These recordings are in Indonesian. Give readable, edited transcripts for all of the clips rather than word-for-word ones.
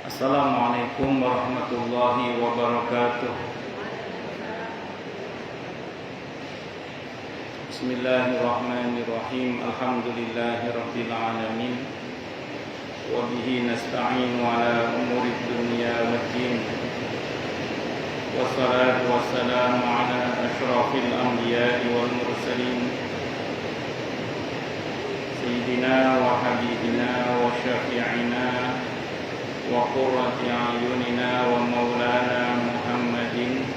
Assalamualaikum warahmatullahi wabarakatuh. Bismillahirrahmanirrahim. Alhamdulillahirabbil alamin. Wa bihi nasta'inu ala umuri dunya waddin. Wassalatu wassalamu ala asyrafil anbiya'i wal mursalin. Sayyidina wa habibina wa syafi'ina wa qurrati a'yunina wa maulana Muhammadin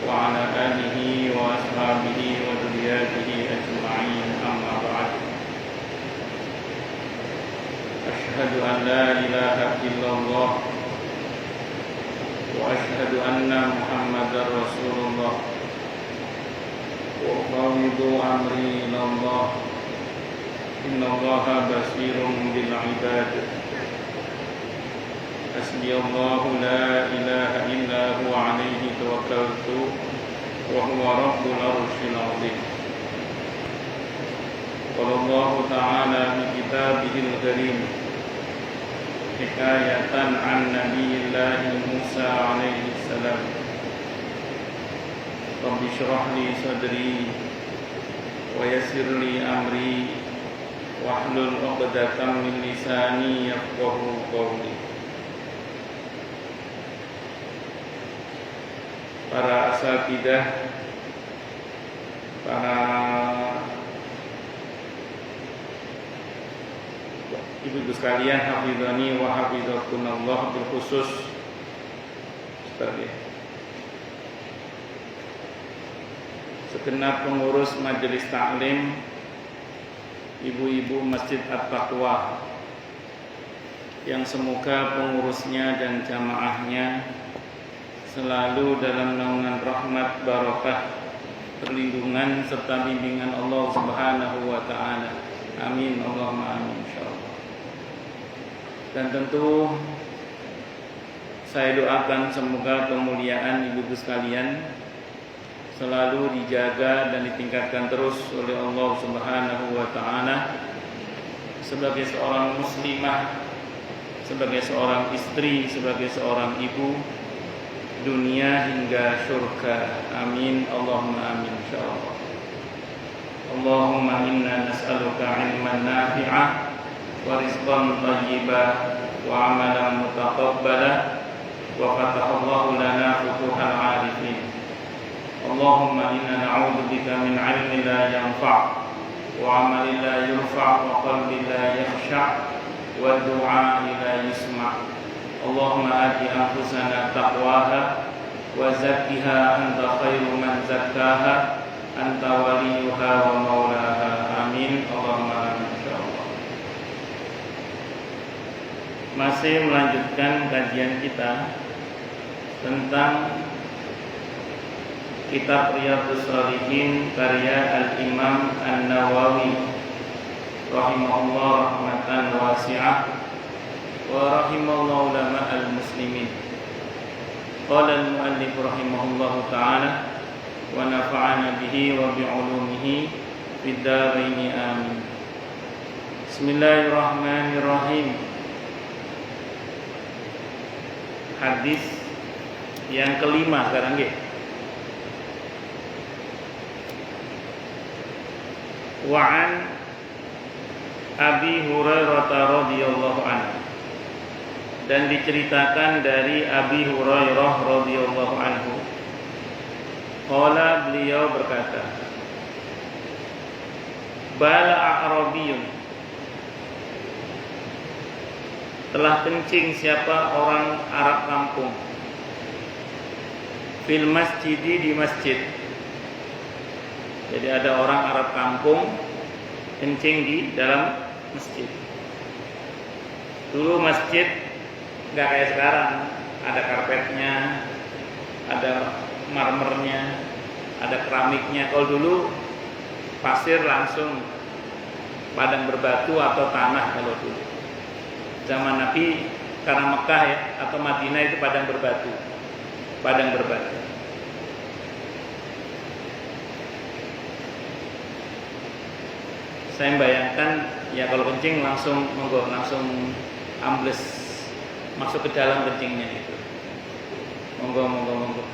wa ala alihi wa ashabihi wa dzurriyyatihi ajma'in, amma ba'd. Asyhadu an la ilaha illallah wa asyhadu anna Muhammadar Rasulullah wa ufawwidu amri ilallah. Innallaha basirun bil 'ibad. Hasbiyallahu la ilaha illa huwa alaihi tawakkaltu wa huwa rabbul arsyil 'azim. Qala Allah ta'ala fi kitabihil karim hikayatan an nabiyillah Musa alaihi salam. Rabbi shrah li sadri wa yassir li amri wahlul 'uqdatam min lisani yafqahu qawli. Para asatidzah, para ibu-ibu sekalian, hafizani wa hafizakumullah, bil khusus segenap pengurus majelis taklim, ibu-ibu Masjid At-Taqwa, yang semoga pengurusnya dan jamaahnya selalu dalam naungan rahmat, barokah, perlindungan serta bimbingan Allah Subhanahu wa taala. Amin, Allahumma amin, insyaallah. Dan tentu saya doakan semoga kemuliaan ibu-ibu sekalian selalu dijaga dan ditingkatkan terus oleh Allah Subhanahu wa taala sebagai seorang muslimah, sebagai seorang istri, sebagai seorang ibu, dunia hingga surga. Amin, Allahumma amin, insyaallah. Allahumma inna nas'aluka ilman nafi'ah wa rizqan thayyibah wa amalan mutaqabbalah wa fatahallahu lana futuhal arifin. Allahumma inna na'udzubika min 'ilmin la yanfa' wa 'amalin la yurfa' wa qalbin la yakhsha' wa du'a'in la yusma'. Allahumma ati anfusana taqwaha wa zakkiha anta khairu man zakkaha anta waliyuha wa maulaha. Amin, Allahumma amin, insyaallah. Masih melanjutkan kajian kita tentang kitab Riyadhus Shalihin karya Al-Imam An-Nawawi rahimahullah rahmatan wasi'ah wa rahimallahu ulama al-muslimin. Qala al-muallif rahimahullahu ta'ala wa nafa'ana bihi wa bi'ulumihi fid dharain amin. Bismillahirrahmanirrahim. Hadis yang kelima sekarang nggih. Wa an Abi Hurairah radhiyallahu anhu, dan diceritakan dari Abi Hurairah radhiyallahu anhu. Qala, beliau berkata, bala a'rabiyun, telah kencing siapa orang Arab kampung, fil masjidi, di masjid. Jadi ada orang Arab kampung kencing di dalam masjid. Dulu masjid nggak kayak sekarang, ada karpetnya, ada marmernya, ada keramiknya. Kalau dulu pasir langsung, padang berbatu atau tanah. Kalau dulu zaman Nabi, karena Mekah ya atau Madinah itu padang berbatu. Saya bayangkan ya kalau kencing langsung ambles masuk ke dalam kencingnya itu. Monggo.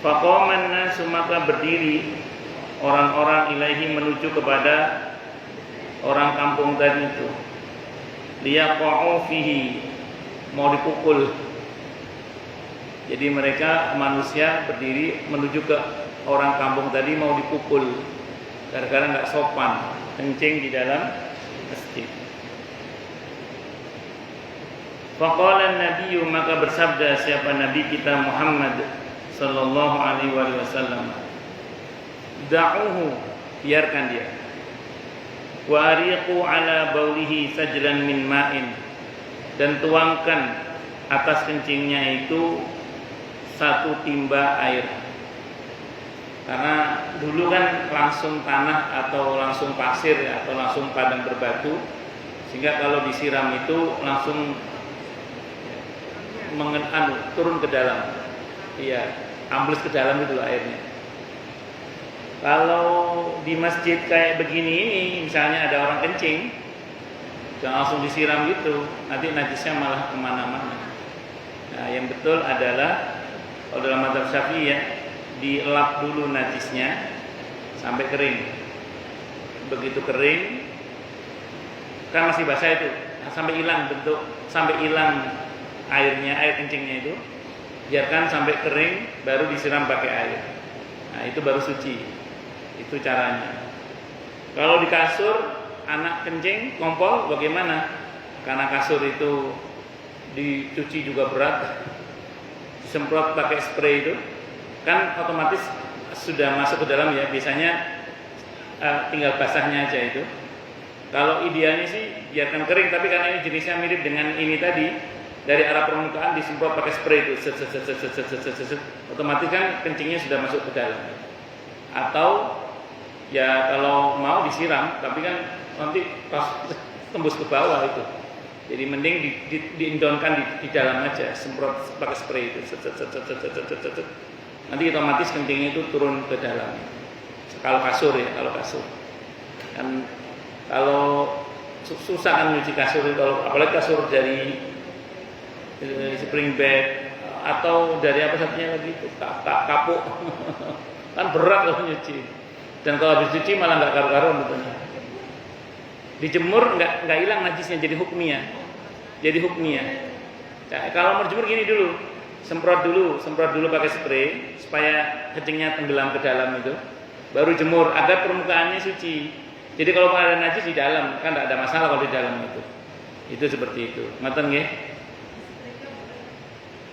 Faqaman nasu, maka berdiri orang-orang ilaihi menuju kepada orang kampung tadi itu. Liyaqa'u fihi, mau dipukul. Jadi mereka manusia berdiri menuju ke orang kampung tadi mau dipukul. Gara-gara enggak sopan kencing di dalam masjid. Faqala an-nabiyyu, maka bersabda siapa nabi kita Muhammad sallallahu alaihi wasallam, da'uhu, biarkan dia. Wa ariqu ala baulihi sajlan min ma'in, dan tuangkan atas kencingnya itu satu timba air. Karena dulu kan langsung tanah atau langsung pasir ya, atau langsung padang berbatu, sehingga kalau disiram itu langsung turun ke dalam. Iya, ambles ke dalam itu airnya. Kalau di masjid kayak begini ini, misalnya ada orang kencing, jangan langsung disiram gitu, nanti najisnya malah kemana-mana. Nah, yang betul adalah kalau dalam mazhab Syafi'i ya, dielap dulu najisnya sampai kering. Begitu kering, kan masih basah itu, sampai hilang bentuk, sampai hilang airnya, air kencingnya itu, biarkan sampai kering, baru disiram pakai air. Nah, itu baru suci. Itu caranya. Kalau di kasur anak kencing kompol bagaimana? Karena kasur itu dicuci juga berat, disemprot pakai spray itu, kan otomatis sudah masuk ke dalam ya. Biasanya tinggal basahnya aja itu. Kalau idealnya sih biarkan kering, tapi karena ini jenisnya mirip dengan ini tadi, dari arah permukaan disemprot pakai spray itu, otomatis kan kencingnya sudah masuk ke dalam. Atau ya kalau mau disiram, tapi kan nanti pas tembus ke bawah itu. Jadi mending diindonkan di dalam aja, semprot pakai spray itu. Nanti otomatis kencingnya itu turun ke dalam. Kalau kasur ya, kalau kasur. Kan kalau susah kan nyuci kasur itu, apalagi kasur dari spring bed atau dari apa satunya lagi itu kapuk. Kan berat kalau nyuci. Dan kalau habis cuci malah nggak karu-karuan betulnya. Dijemur nggak hilang najisnya, jadi hukmiyah. Nah, kalau mau dijemur gini dulu, semprot dulu pakai spray supaya kencingnya tenggelam ke dalam itu. Baru jemur agar permukaannya suci. Jadi kalau ada najis di dalam kan nggak ada masalah kalau di dalam itu. Itu seperti itu. Ngoten nggih?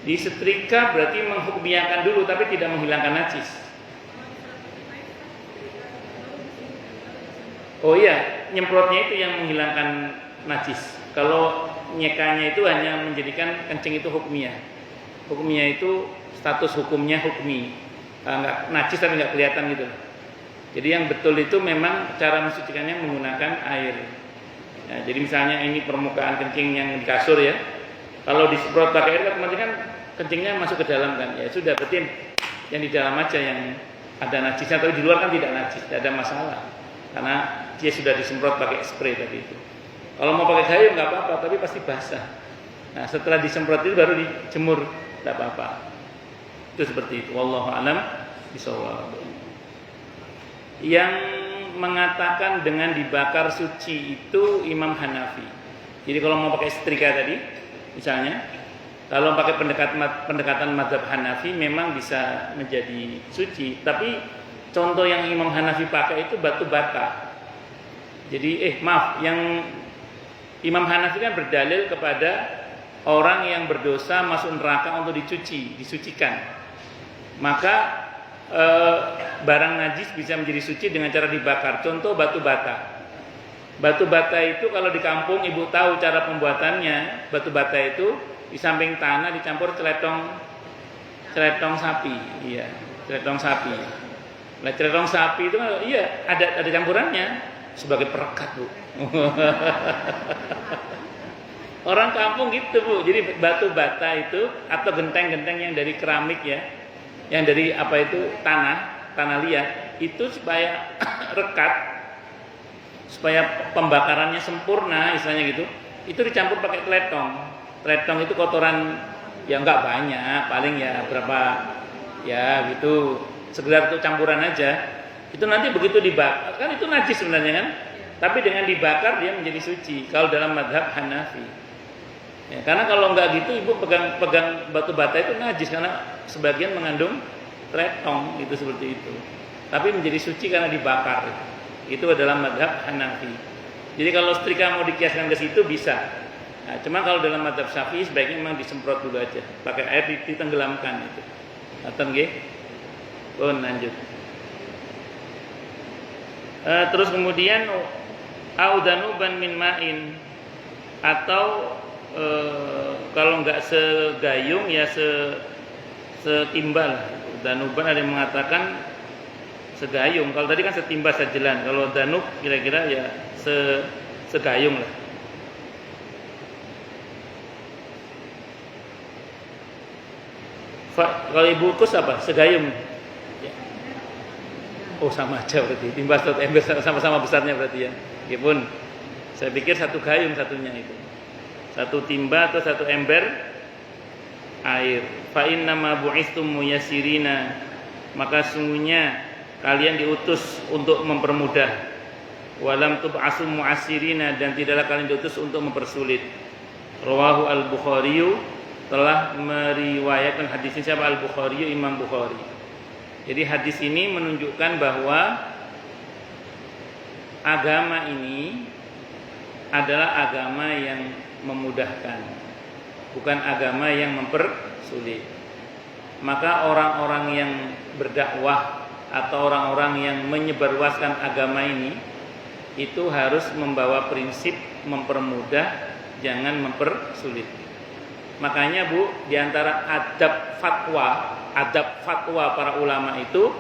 Disetrika berarti menghukmiyakan dulu tapi tidak menghilangkan najis. Oh iya, nyemprotnya itu yang menghilangkan najis. Kalau nyekanya itu hanya menjadikan kencing itu hukmiyah. Hukmiyah itu status hukumnya hukmi. Enggak najis tapi enggak kelihatan gitu. Jadi yang betul itu memang cara mensucikannya menggunakan air. Ya, jadi misalnya ini permukaan kencing yang di kasur ya. Kalau disemprot pakai air otomatis kan kencingnya masuk ke dalam kan. Ya sudah, berarti yang di dalam aja yang ada najisnya, tapi di luar kan tidak najis, tidak ada masalah. Karena dia sudah disemprot pakai spray tadi itu. Kalau mau pakai gayung nggak apa-apa, tapi pasti basah. Nah setelah disemprot itu baru dijemur, tidak apa-apa. Itu seperti itu. Wallahu a'lam bishawab. Yang mengatakan dengan dibakar suci itu Imam Hanafi. Jadi kalau mau pakai setrika tadi, misalnya, kalau pakai pendekatan mazhab Hanafi memang bisa menjadi suci. Tapi contoh yang Imam Hanafi pakai itu batu bata. Jadi yang Imam Hanafi kan berdalil kepada orang yang berdosa masuk neraka untuk disucikan. Maka barang najis bisa menjadi suci dengan cara dibakar. Contoh batu bata. Batu bata itu kalau di kampung ibu tahu cara pembuatannya. Batu bata itu di samping tanah dicampur celetong sapi. Iya, celetong sapi. Nah, celetong sapi itu iya ada campurannya sebagai perekat, Bu. Orang kampung gitu, Bu. Jadi batu bata itu atau genteng-genteng yang dari keramik ya, yang dari tanah liat itu supaya rekat, supaya pembakarannya sempurna, istilahnya gitu. itu dicampur pakai teletong. Teletong itu kotoran ya nggak banyak, paling ya berapa ya gitu, sekedar untuk campuran aja. Itu nanti begitu dibakar, kan itu najis sebenarnya kan? Tapi dengan dibakar dia menjadi suci. Kalau dalam mazhab Hanafi. Ya, karena kalau nggak gitu ibu pegang batu bata itu najis karena sebagian mengandung teletong itu seperti itu. Tapi menjadi suci karena dibakar. Itu adalah mazhab Hanafi. Jadi kalau setrika mau dikiaskan ke situ bisa. Nah, cuma kalau dalam mazhab Syafi'i sebaiknya memang disemprot dulu aja, pakai air ditenggelamkan itu. Atau nggih? Pun lanjut. Terus kemudian audanuban min ma'in, atau kalau enggak segayung ya setimbal. Danuban ada yang mengatakan segayung. Kalau tadi kan setimba sejelan. Kalau danub kira-kira ya segayung lah. Kalau ibu kus apa? Segayung. Oh sama aja berarti, timba atau ember sama-sama besarnya berarti ya. Meskipun saya pikir satu gayung satunya itu. Satu timba atau satu ember air. Fa inna ma bu'istum muyassirina, maka sungguhnya kalian diutus untuk mempermudah. Walam tub'asum mu'assirina, dan tidaklah kalian diutus untuk mempersulit. Rawahu al-Bukhari, telah meriwayatkan hadis ini siapa? Al-Bukhari, Imam Bukhari. Jadi hadis ini menunjukkan bahwa agama ini adalah agama yang memudahkan, bukan agama yang mempersulit. Maka orang-orang yang berdakwah atau orang-orang yang menyebarluaskan agama ini itu harus membawa prinsip mempermudah, jangan mempersulit. Makanya Bu, diantara adab fatwa para ulama itu,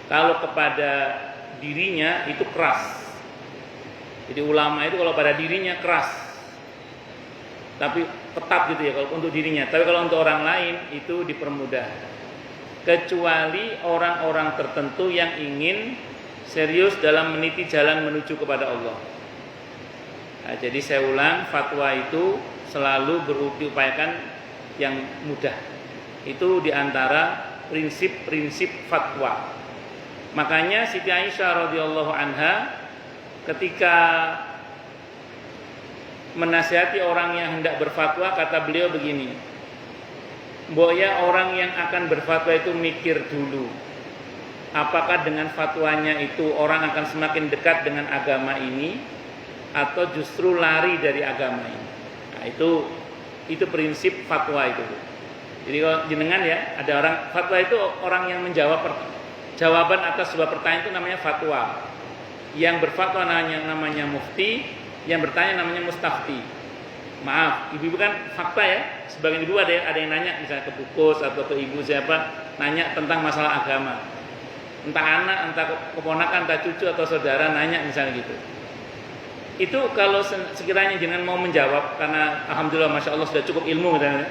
kalau kepada dirinya itu keras. Jadi ulama itu kalau pada dirinya keras, tapi ketat gitu ya kalau untuk dirinya. Tapi kalau untuk orang lain itu dipermudah. Kecuali orang-orang tertentu yang ingin serius dalam meniti jalan menuju kepada Allah. Nah, jadi saya ulang, fatwa itu selalu berupayakan yang mudah. Itu diantara prinsip-prinsip fatwa. Makanya Siti Aisyah radhiyallahu anha ketika menasihati orang yang hendak berfatwa, kata beliau begini, "Boya orang yang akan berfatwa itu mikir dulu, apakah dengan fatwanya itu orang akan semakin dekat dengan agama ini atau justru lari dari agama ini." Nah, itu prinsip fatwa itu. Jadi kalau jenengan ya, ada orang fatwa itu orang yang menjawab jawaban atas sebuah pertanyaan itu namanya fatwa. Yang berfatwa namanya mufti, yang bertanya namanya mustafti. Maaf, ibu kan fakta ya. Sebagian ibu ada yang nanya misalnya ke bukus atau ke ibu siapa, nanya tentang masalah agama. Entah anak, entah keponakan, entah cucu atau saudara nanya misalnya gitu. Itu kalau sekiranya jenengan mau menjawab, karena alhamdulillah masya Allah sudah cukup ilmu misalnya,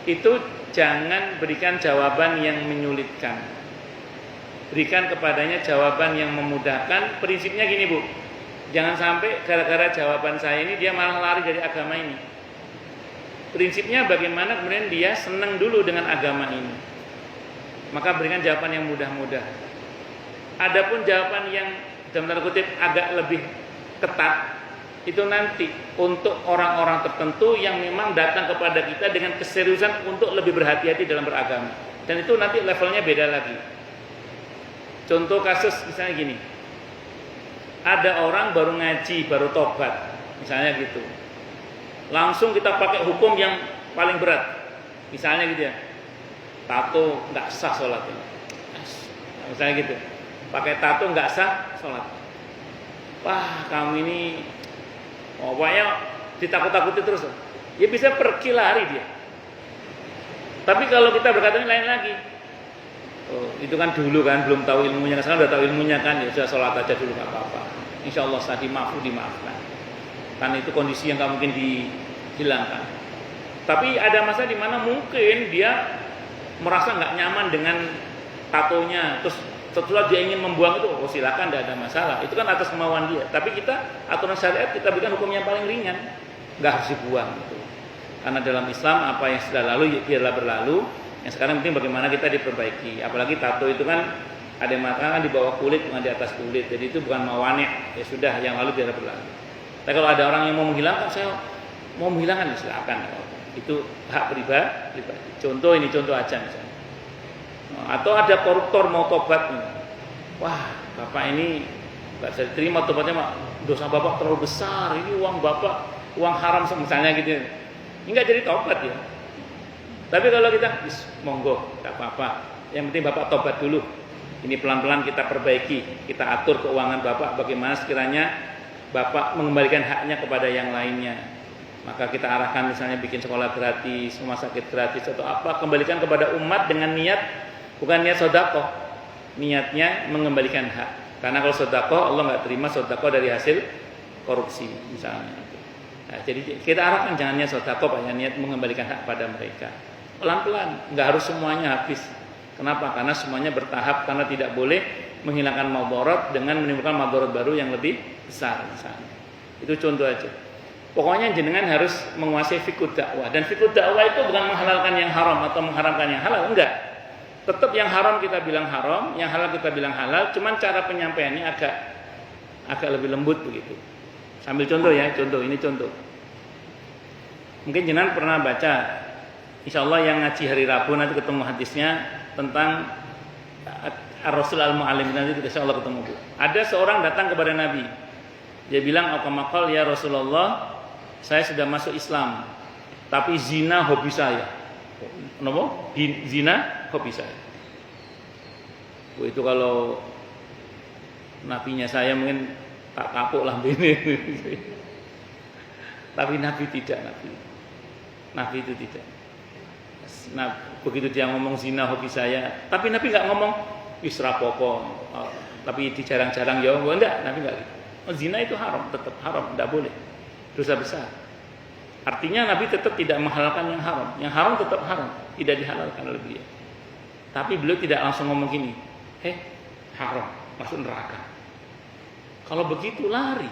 itu jangan berikan jawaban yang menyulitkan. Berikan kepadanya jawaban yang memudahkan. Prinsipnya gini Bu, jangan sampai gara-gara jawaban saya ini dia malah lari dari agama ini. Prinsipnya bagaimana kemudian dia senang dulu dengan agama ini. Maka berikan jawaban yang mudah-mudah. Adapun jawaban yang dalam tanda kutip agak lebih ketat, itu nanti untuk orang-orang tertentu yang memang datang kepada kita dengan keseriusan untuk lebih berhati-hati dalam beragama. Dan itu nanti levelnya beda lagi. Contoh kasus misalnya gini, ada orang baru ngaji, baru tobat, misalnya gitu. Langsung kita pakai hukum yang paling berat, misalnya gitu ya, tato nggak sah sholatnya, misalnya gitu. Pakai tato nggak sah sholat. Wah, kamu ini pokoknya ditakut-takuti terus. Ya bisa pergi lari dia. Tapi kalau kita berkata ini lain lagi. Oh, itu kan dulu kan belum tahu ilmunya, sekarang udah tahu ilmunya kan, ya sudah sholat aja dulu nggak apa-apa. Insya Allah saat dimaafkan. Karena itu kondisi yang nggak mungkin dihilangkan. Tapi ada masa di mana mungkin dia merasa nggak nyaman dengan tatonya, terus setelah dia ingin membuang itu, oh silakan, tidak ada masalah. Itu kan atas kemauan dia. Tapi kita aturan syariat kita berikan hukum yang paling ringan. nggak harus dibuang gitu. Karena dalam Islam apa yang sudah lalu biarlah berlalu. Yang sekarang penting bagaimana kita diperbaiki. Apalagi tato itu kan ada yang mengatakan di bawah kulit bukan di atas kulit. Jadi itu bukan mawani', ya sudah yang lalu biarlah berlalu. Tapi kalau ada orang yang mau menghilangkan, saya mau menghilangkan silakan. Itu hak pribadi. Contoh aja misalnya. Atau ada koruptor mau tobat. Wah, bapak ini nggak bisa diterima tobatnya, dosa bapak terlalu besar. Ini uang bapak, uang haram misalnya gitu. Ini nggak jadi tobat ya. Tapi kalau kita, monggo, nggak apa-apa. Yang penting bapak tobat dulu. Ini pelan-pelan kita perbaiki, kita atur keuangan bapak. Bagaimana sekiranya bapak mengembalikan haknya kepada yang lainnya. Maka kita arahkan misalnya bikin sekolah gratis, rumah sakit gratis atau apa. Kembalikan kepada umat dengan niat, bukan niat sedekah. Niatnya mengembalikan hak. Karena kalau sedekah, Allah nggak terima sedekah dari hasil korupsi misalnya. Nah, jadi kita arahkan jangan niat sedekah, banyak niat mengembalikan hak pada mereka. Pelan-pelan, nggak harus semuanya habis. Kenapa? Karena semuanya bertahap, karena tidak boleh menghilangkan madarat dengan menimbulkan madarat baru yang lebih besar misalnya. Itu contoh aja. Pokoknya jenengan harus menguasai fiqh dakwah, dan fiqh dakwah itu bukan menghalalkan yang haram atau mengharamkan yang halal, enggak. Tetap yang haram kita bilang haram, yang halal kita bilang halal, cuman cara penyampaiannya agak lebih lembut begitu. Sambil contoh ya, ini contoh. Mungkin jenengan pernah baca, insyaallah yang ngaji hari Rabu nanti ketemu hadisnya tentang Ar-Rasul Al-Mu'allim, nanti insyaallah ketemu Bu. Ada seorang datang kepada Nabi. Dia bilang, "Aqamaqal ya Rasulullah, saya sudah masuk Islam, tapi zina hobi saya." Kenapa? Zina hobi saya. Bu, itu kalau nabinya saya mungkin tak kapuk lah ini. Tapi Nabi tidak, Nabi itu tidak. Nah, begitu dia ngomong zina hobi saya, tapi Nabi nggak ngomong isra popo, tapi di jarang-jarang ya, enggak, Nabi nggak gitu. Zina itu haram, tetap haram, tidak boleh, dosa besar. Artinya Nabi tetap tidak menghalalkan yang haram tetap haram, tidak dihalalkan oleh beliau. Tapi beliau tidak langsung ngomong gini, haram, masuk neraka. Kalau begitu lari,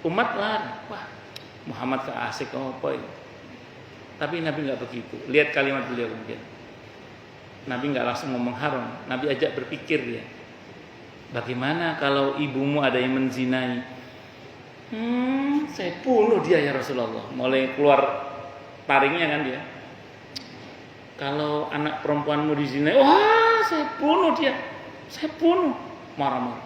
umat lari, wah Muhammad keasik apa ini? Tapi Nabi nggak begitu. Lihat kalimat beliau kemudian. Nabi nggak langsung ngomong haram. Nabi ajak berpikir dia. Bagaimana kalau ibumu ada yang menzinai? Saya bunuh dia ya Rasulullah. Mulai keluar taringnya kan dia. Kalau anak perempuanmu dizinai, wah saya bunuh dia. Saya bunuh. Marah-marah.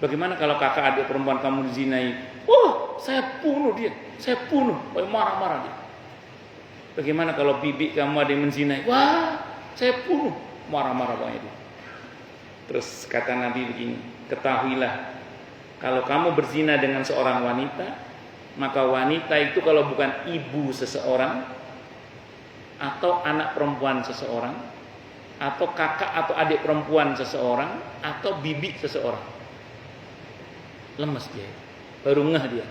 Bagaimana kalau kakak adik perempuan kamu dizinai? Oh, saya bunuh dia. Saya bunuh. Marah-marah dia. Bagaimana kalau bibi kamu ada yang menzinai? Wah, saya bunuh. Marah-marah pokoknya dia. Terus kata Nabi begini, ketahuilah, kalau kamu berzina dengan seorang wanita, maka wanita itu kalau bukan ibu seseorang, atau anak perempuan seseorang, atau kakak atau adik perempuan seseorang, atau bibi seseorang. Lemes dia, baru ngeh dia.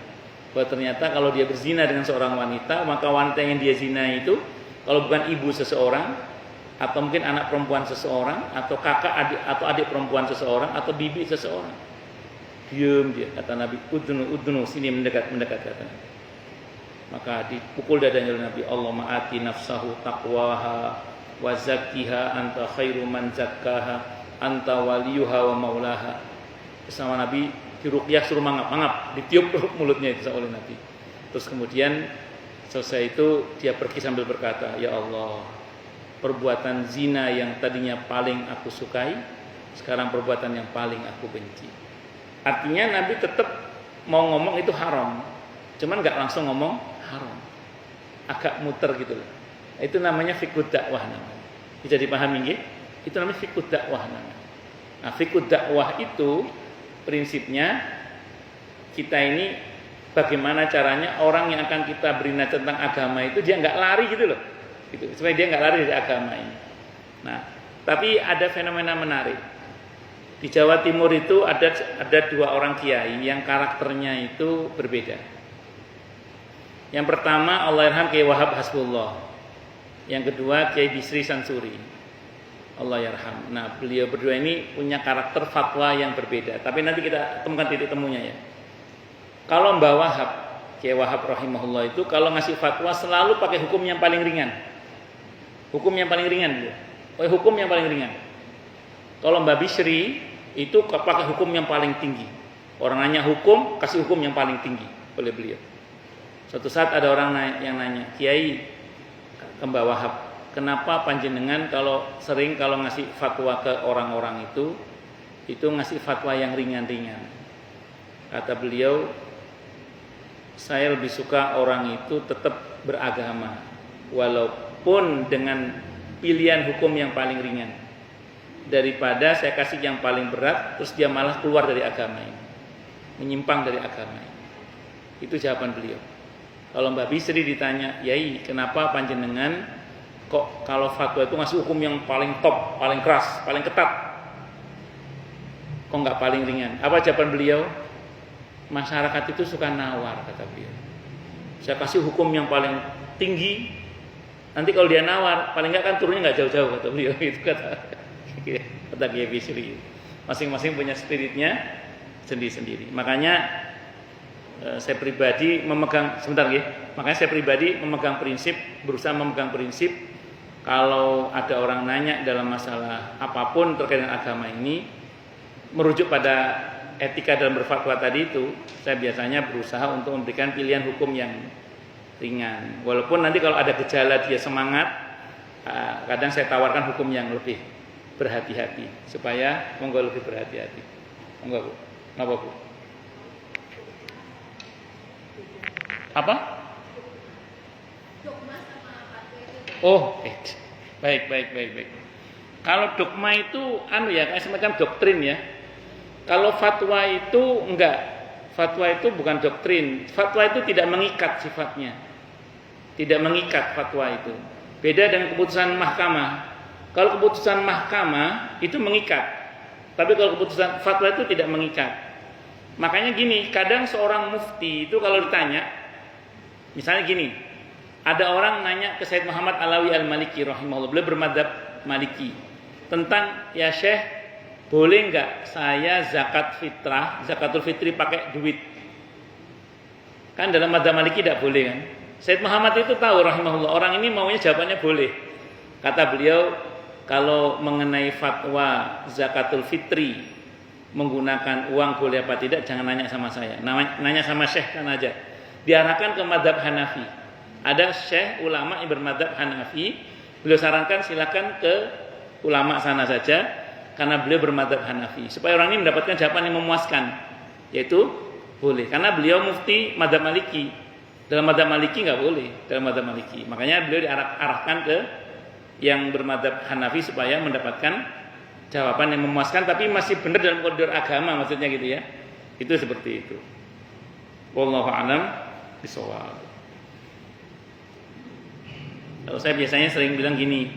Bahwa ternyata kalau dia berzina dengan seorang wanita, maka wanita yang dia zina itu kalau bukan ibu seseorang, atau mungkin anak perempuan seseorang, atau kakak adik atau adik perempuan seseorang, atau bibi seseorang. Diam dia, kata Nabi, udnu, sini mendekat kata Nabi. Maka dipukul dadanya oleh Nabi, Allahumma ati nafsahu taqwaha wa zakkiha anta khairu man zakkaha anta waliyuha wa maulaha. Bersama Nabi diruqyah suruh mangap, ditiup mulutnya itu oleh Nabi. Terus kemudian selesai itu dia pergi sambil berkata, ya Allah, perbuatan zina yang tadinya paling aku sukai, sekarang perbuatan yang paling aku benci. Artinya Nabi tetap mau ngomong itu haram, cuman nggak langsung ngomong haram, agak muter gitu loh. Itu namanya fiqh dakwah namanya. Bisa dipahami nggih? Itu namanya fiqh dakwah namanya. Nah, fiqh dakwah itu prinsipnya kita ini bagaimana caranya orang yang akan kita beri nasihat tentang agama itu dia nggak lari gitu loh, gitu, supaya dia nggak lari dari agama ini. Nah, tapi ada fenomena menarik di Jawa Timur itu ada dua orang kiai yang karakternya itu berbeda. Yang pertama Allahyarham Kiai Wahab Hasbullah, yang kedua Kiai Bisri Sansuri. Allahyarham. Nah, beliau berdua ini punya karakter fatwa yang berbeda. Tapi nanti kita temukan titik temunya ya. Kalau Mbah Wahab, Kiai Wahab rahimahullah itu kalau ngasih fatwa selalu pakai hukum yang paling ringan. Hukum yang paling ringan dia. Hukum yang paling ringan. Kalau Mbak Bisri itu pakai hukum yang paling tinggi. Orang nanya hukum, kasih hukum yang paling tinggi oleh beliau. Suatu saat ada orang yang nanya, Kiai ke Mbak Wahab, kenapa panjenengan kalau ngasih fatwa ke orang-orang itu ngasih fatwa yang ringan-ringan? Kata beliau, saya lebih suka orang itu tetap beragama walaupun dengan pilihan hukum yang paling ringan, daripada saya kasih yang paling berat terus dia malah keluar dari agama ini, menyimpang dari agama ini. Itu jawaban beliau. Kalau Mbak Bisri ditanya, Yai, kenapa panjenengan kok kalau fatwa itu ngasih hukum yang paling top, paling keras, paling ketat, kok nggak paling ringan? Apa jawaban beliau? Masyarakat itu suka nawar, kata beliau. Saya kasih hukum yang paling tinggi, nanti kalau dia nawar, paling nggak kan turunnya nggak jauh-jauh, kata beliau. Itu kata Kiai Bisri. Masing-masing punya spiritnya sendiri-sendiri. Makanya saya pribadi memegang prinsip, berusaha memegang prinsip, kalau ada orang nanya dalam masalah apapun terkait dengan agama ini, merujuk pada etika dalam berfatwa tadi itu, saya biasanya berusaha untuk memberikan pilihan hukum yang ringan. Walaupun nanti kalau ada gejala dia semangat, kadang saya tawarkan hukum yang lebih berhati-hati, supaya monggo lebih berhati-hati. Monggo Bu. Napa Bu? Apa? Oh, baik. Kalau dogma itu kayak semacam doktrin ya. Kalau fatwa itu enggak. Fatwa itu bukan doktrin. Fatwa itu tidak mengikat sifatnya. Tidak mengikat fatwa itu. Beda dengan keputusan mahkamah. Kalau keputusan mahkamah itu mengikat. Tapi kalau keputusan fatwa itu tidak mengikat. Makanya gini, kadang seorang mufti itu kalau ditanya, misalnya gini, ada orang nanya ke Said Muhammad Alawi Al-Maliki rahimahullah, beliau bermadzhab Maliki, tentang, ya Syekh, boleh enggak saya zakatul fitri pakai duit? Kan dalam madzhab Maliki tidak boleh kan? Said Muhammad itu tahu rahimahullah, orang ini maunya jawabannya boleh. Kata beliau, kalau mengenai fatwa zakatul fitri menggunakan uang boleh apa tidak, jangan nanya sama saya, nanya sama Syekh kan aja. Diarahkan ke madzhab Hanafi. Ada syekh ulama yang bermadzhab Hanafi, beliau sarankan silakan ke ulama sana saja karena beliau bermadzhab Hanafi, supaya orang ini mendapatkan jawaban yang memuaskan, yaitu boleh. Karena beliau mufti madzhab Maliki. Dalam madzhab Maliki enggak boleh, dalam madzhab Maliki. Makanya beliau diarahkan ke yang bermadzhab Hanafi supaya mendapatkan jawaban yang memuaskan tapi masih benar dalam koridor agama, maksudnya gitu ya. Itu seperti itu. Wallahu a'lam bishawab. Kalau saya biasanya sering bilang gini,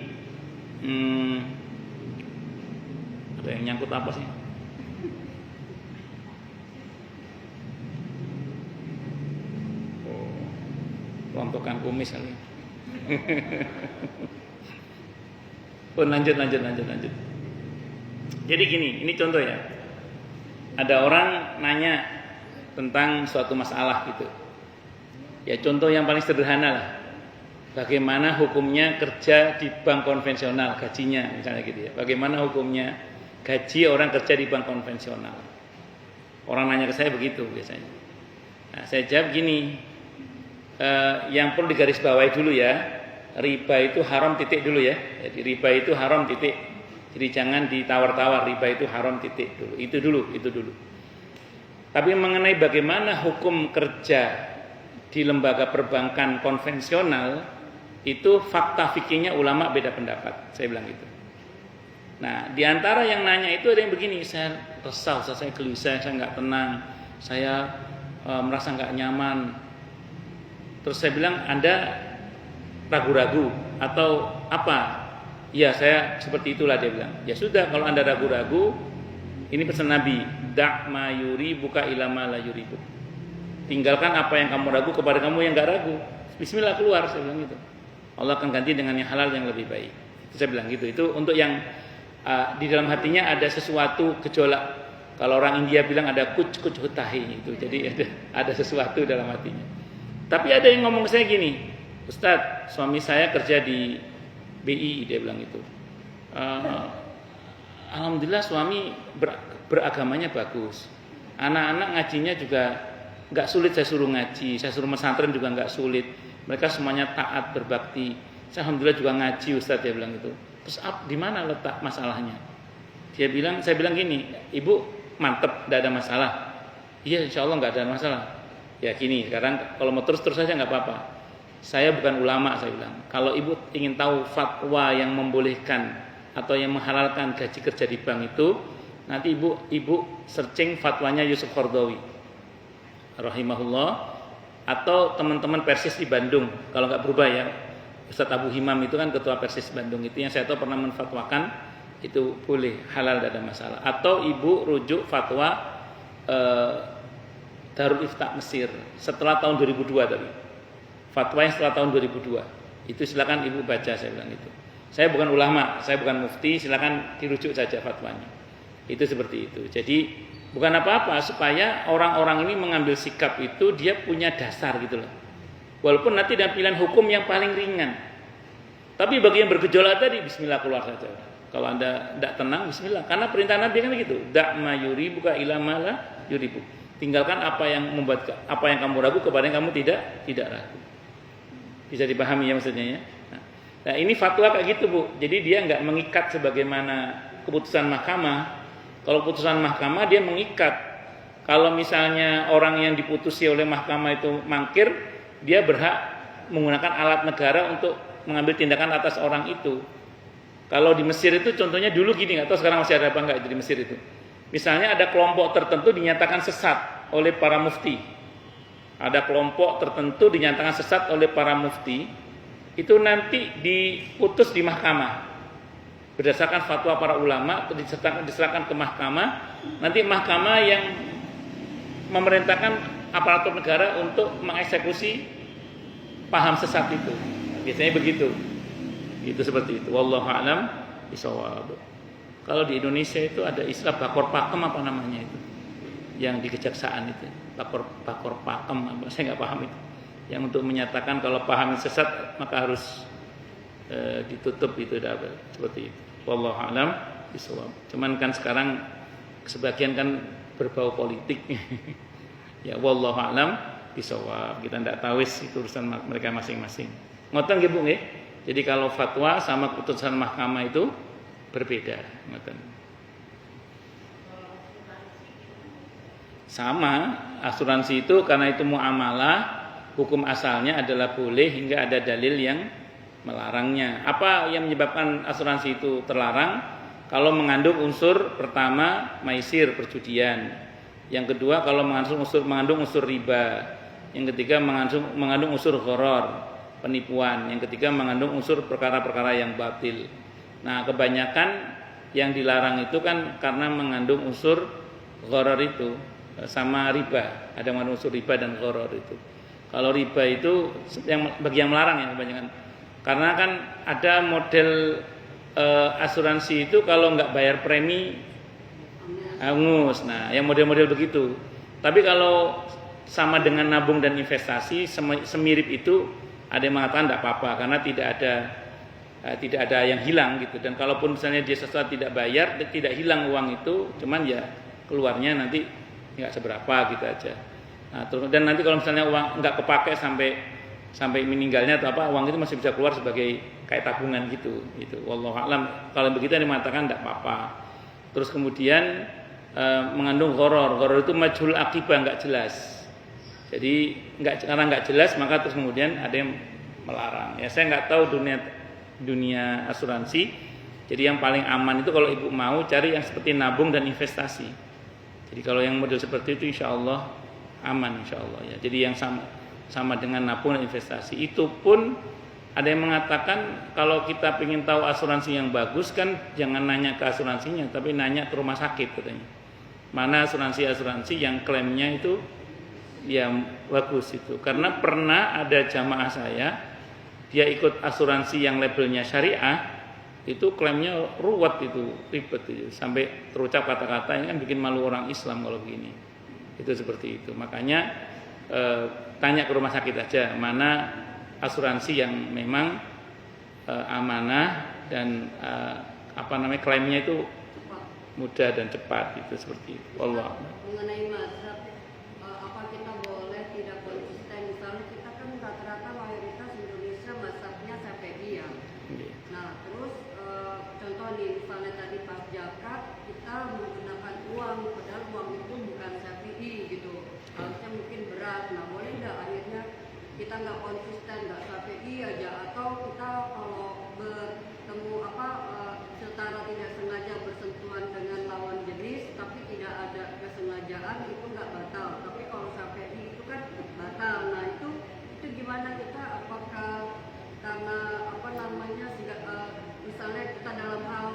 ada yang nyangkut apa sih? Rontokan kumis kali. Lanjut. Jadi gini, ini contoh ya. Ada orang nanya tentang suatu masalah gitu. Ya contoh yang paling sederhana lah. Bagaimana hukumnya kerja di bank konvensional, gajinya misalnya gitu ya. Bagaimana hukumnya gaji orang kerja di bank konvensional? Orang nanya ke saya begitu biasanya. Nah, saya jawab gini, yang perlu digarisbawahi dulu ya, riba itu haram titik dulu ya. Jadi riba itu haram titik. Jadi jangan ditawar-tawar, riba itu haram titik dulu. Itu dulu. Tapi mengenai bagaimana hukum kerja di lembaga perbankan konvensional, itu fakta fikihnya ulama beda pendapat. Saya bilang gitu. Nah, di antara yang nanya itu ada yang begini, saya resah, saya gelisah, saya nggak tenang, saya merasa nggak nyaman. Terus saya bilang, Anda ragu-ragu atau apa? Ya, saya seperti itulah, dia bilang. Ya sudah, kalau Anda ragu-ragu, ini pesan Nabi, da' ma yuribuka ila ma la yuribuk. Tinggalkan apa yang kamu ragu kepada kamu yang enggak ragu. Bismillah, keluar, saya bilang gitu. Allah akan ganti dengan yang halal yang lebih baik. Itu saya bilang gitu. Itu untuk yang di dalam hatinya ada sesuatu gejolak. Kalau orang India bilang ada kuch hutahi itu. Jadi ada sesuatu dalam hatinya. Tapi ada yang ngomong ke saya gini, Ustadz, suami saya kerja di BI, dia bilang itu. Alhamdulillah suami beragamanya bagus. Anak-anak ngajinya juga nggak sulit, saya suruh ngaji, saya suruh pesantren juga nggak sulit. Mereka semuanya taat, berbakti. Saya alhamdulillah juga ngaji, Ustadz, dia bilang itu. Terus di mana letak masalahnya? Saya bilang gini, ibu mantep, nggak ada masalah. Iya, insya Allah nggak ada masalah. Ya gini, sekarang kalau mau terus saja nggak apa-apa. Saya bukan ulama, saya bilang. Kalau ibu ingin tahu fatwa yang membolehkan atau yang menghalalkan gaji kerja di bank itu, nanti ibu searching fatwanya Yusuf Qaradawi, rahimahullah, atau teman-teman Persis di Bandung. Kalau nggak berubah ya, Ustadz Abu Himam itu kan ketua Persis Bandung itu yang saya tahu pernah menfatwakan itu boleh, halal, tidak ada masalah. Atau ibu rujuk fatwa Darul Ifta Mesir setelah tahun 2002 tadi. Fatwa yang setelah tahun 2002. Itu silakan ibu baca, saya bilang itu. Saya bukan ulama, saya bukan mufti, silakan dirujuk saja fatwanya. Itu seperti itu. Jadi bukan apa-apa, supaya orang-orang ini mengambil sikap itu dia punya dasar gitu loh. Walaupun nanti ada pilihan hukum yang paling ringan. Tapi bagi yang bergejolak tadi, bismillah, keluar saja. Kalau Anda tidak tenang, bismillah. Karena perintah Nabi kan begitu. Da'ma yuribuka ila ma la yuribu. Tinggalkan apa yang kamu ragu kepada yang kamu tidak ragu. Bisa dipahami ya maksudnya ya. Nah, ini fatwa kayak gitu, Bu. Jadi dia nggak mengikat sebagaimana keputusan mahkamah. Kalau keputusan mahkamah dia mengikat. Kalau misalnya orang yang diputusi oleh mahkamah itu mangkir, dia berhak menggunakan alat negara untuk mengambil tindakan atas orang itu. Kalau di Mesir itu contohnya dulu gini, nggak tahu sekarang masih ada apa nggak di Mesir itu. Misalnya ada kelompok tertentu dinyatakan sesat oleh para mufti. Ada kelompok tertentu dinyatakan sesat oleh para mufti. Itu nanti diputus di mahkamah. Berdasarkan fatwa para ulama, diserahkan ke mahkamah. Nanti mahkamah yang memerintahkan aparatur negara untuk mengeksekusi paham sesat itu. Biasanya begitu. Itu seperti itu. Wallahu a'lam bishawab. Kalau di Indonesia itu ada istilah bakor pakem apa namanya itu, yang di kejaksaan itu bakor pakem apa, saya nggak paham itu. Yang untuk menyatakan kalau paham sesat maka harus ditutup itu seperti itu. Wallahu a'lam bishawab. Cuman kan sekarang sebagian kan berbau politik. Ya wallahu a'lam bishawab. Kita tidak tahu itu urusan mereka masing-masing. Ngoten nggih Bu nggih. Jadi kalau fatwa sama keputusan mahkamah itu berbeda, sama asuransi itu karena itu muamalah, hukum asalnya adalah boleh hingga ada dalil yang melarangnya. Apa yang menyebabkan asuransi itu terlarang? Kalau mengandung unsur pertama maisir, perjudian. Yang kedua kalau mengandung unsur riba. Yang ketiga mengandung unsur gharar, penipuan. Yang ketiga mengandung unsur perkara-perkara yang batil. Nah, kebanyakan yang dilarang itu kan karena mengandung unsur gharar itu sama riba. Ada mengandung unsur riba dan gharar itu. Kalau riba itu bagi yang melarang ya kebanyakan. Karena kan ada model asuransi itu kalau nggak bayar premi hangus. Nah, yang model-model begitu. Tapi kalau sama dengan nabung dan investasi semirip itu, ada yang mengatakan tidak apa-apa karena tidak ada yang hilang gitu. Dan kalaupun misalnya dia sesuatu tidak bayar, tidak hilang uang itu, cuman ya keluarnya nanti nggak seberapa gitu aja. Nah, dan nanti kalau misalnya uang nggak kepake sampai meninggalnya atau apa, uang itu masih bisa keluar sebagai kayak tabungan gitu. Wallahu a'lam. Kalau begitu yang mengatakan tidak apa-apa. Terus kemudian mengandung gharar itu majhul akibah, nggak jelas. Jadi karena nggak jelas maka terus kemudian ada yang melarang. Ya saya nggak tahu dunia asuransi. Jadi yang paling aman itu kalau ibu mau cari yang seperti nabung dan investasi. Jadi kalau yang model seperti itu insya Allah aman insya Allah ya. Jadi yang sama dengan nabung dan investasi. Itu pun ada yang mengatakan kalau kita ingin tahu asuransi yang bagus kan jangan nanya ke asuransinya, tapi nanya ke rumah sakit katanya. Mana asuransi yang klaimnya itu yang bagus itu. Karena pernah ada jamaah saya, dia ikut asuransi yang labelnya syariah, itu klaimnya ruwet itu, ribet itu, sampai terucap kata-kata yang kan bikin malu orang Islam kalau begini. Itu seperti itu. Makanya tanya ke rumah sakit aja mana asuransi yang memang amanah dan klaimnya itu cepat. mudah dan cepat gitu seperti itu. Allah. Mengenai mazhab, apa kita boleh tidak konsisten? Misalnya kita kan rata-rata mayoritas Indonesia mazhabnya Syafi'i ya. Nah terus contoh nih misalnya tadi pas zakat kita menggunakan uang, padahal uang itu bukan Syafi'i gitu. Harusnya mungkin beras. Nah boleh nggak akhirnya kita nggak konsisten, nggak Syafi'i aja, atau kita kalau bertemu secara tidak sengaja bersentuhan dengan lawan jenis tapi tidak ada kesengajaan itu nggak batal. Tapi kalau Syafi'i itu kan batal. Nah itu gimana kita, apakah karena misalnya kita dalam hal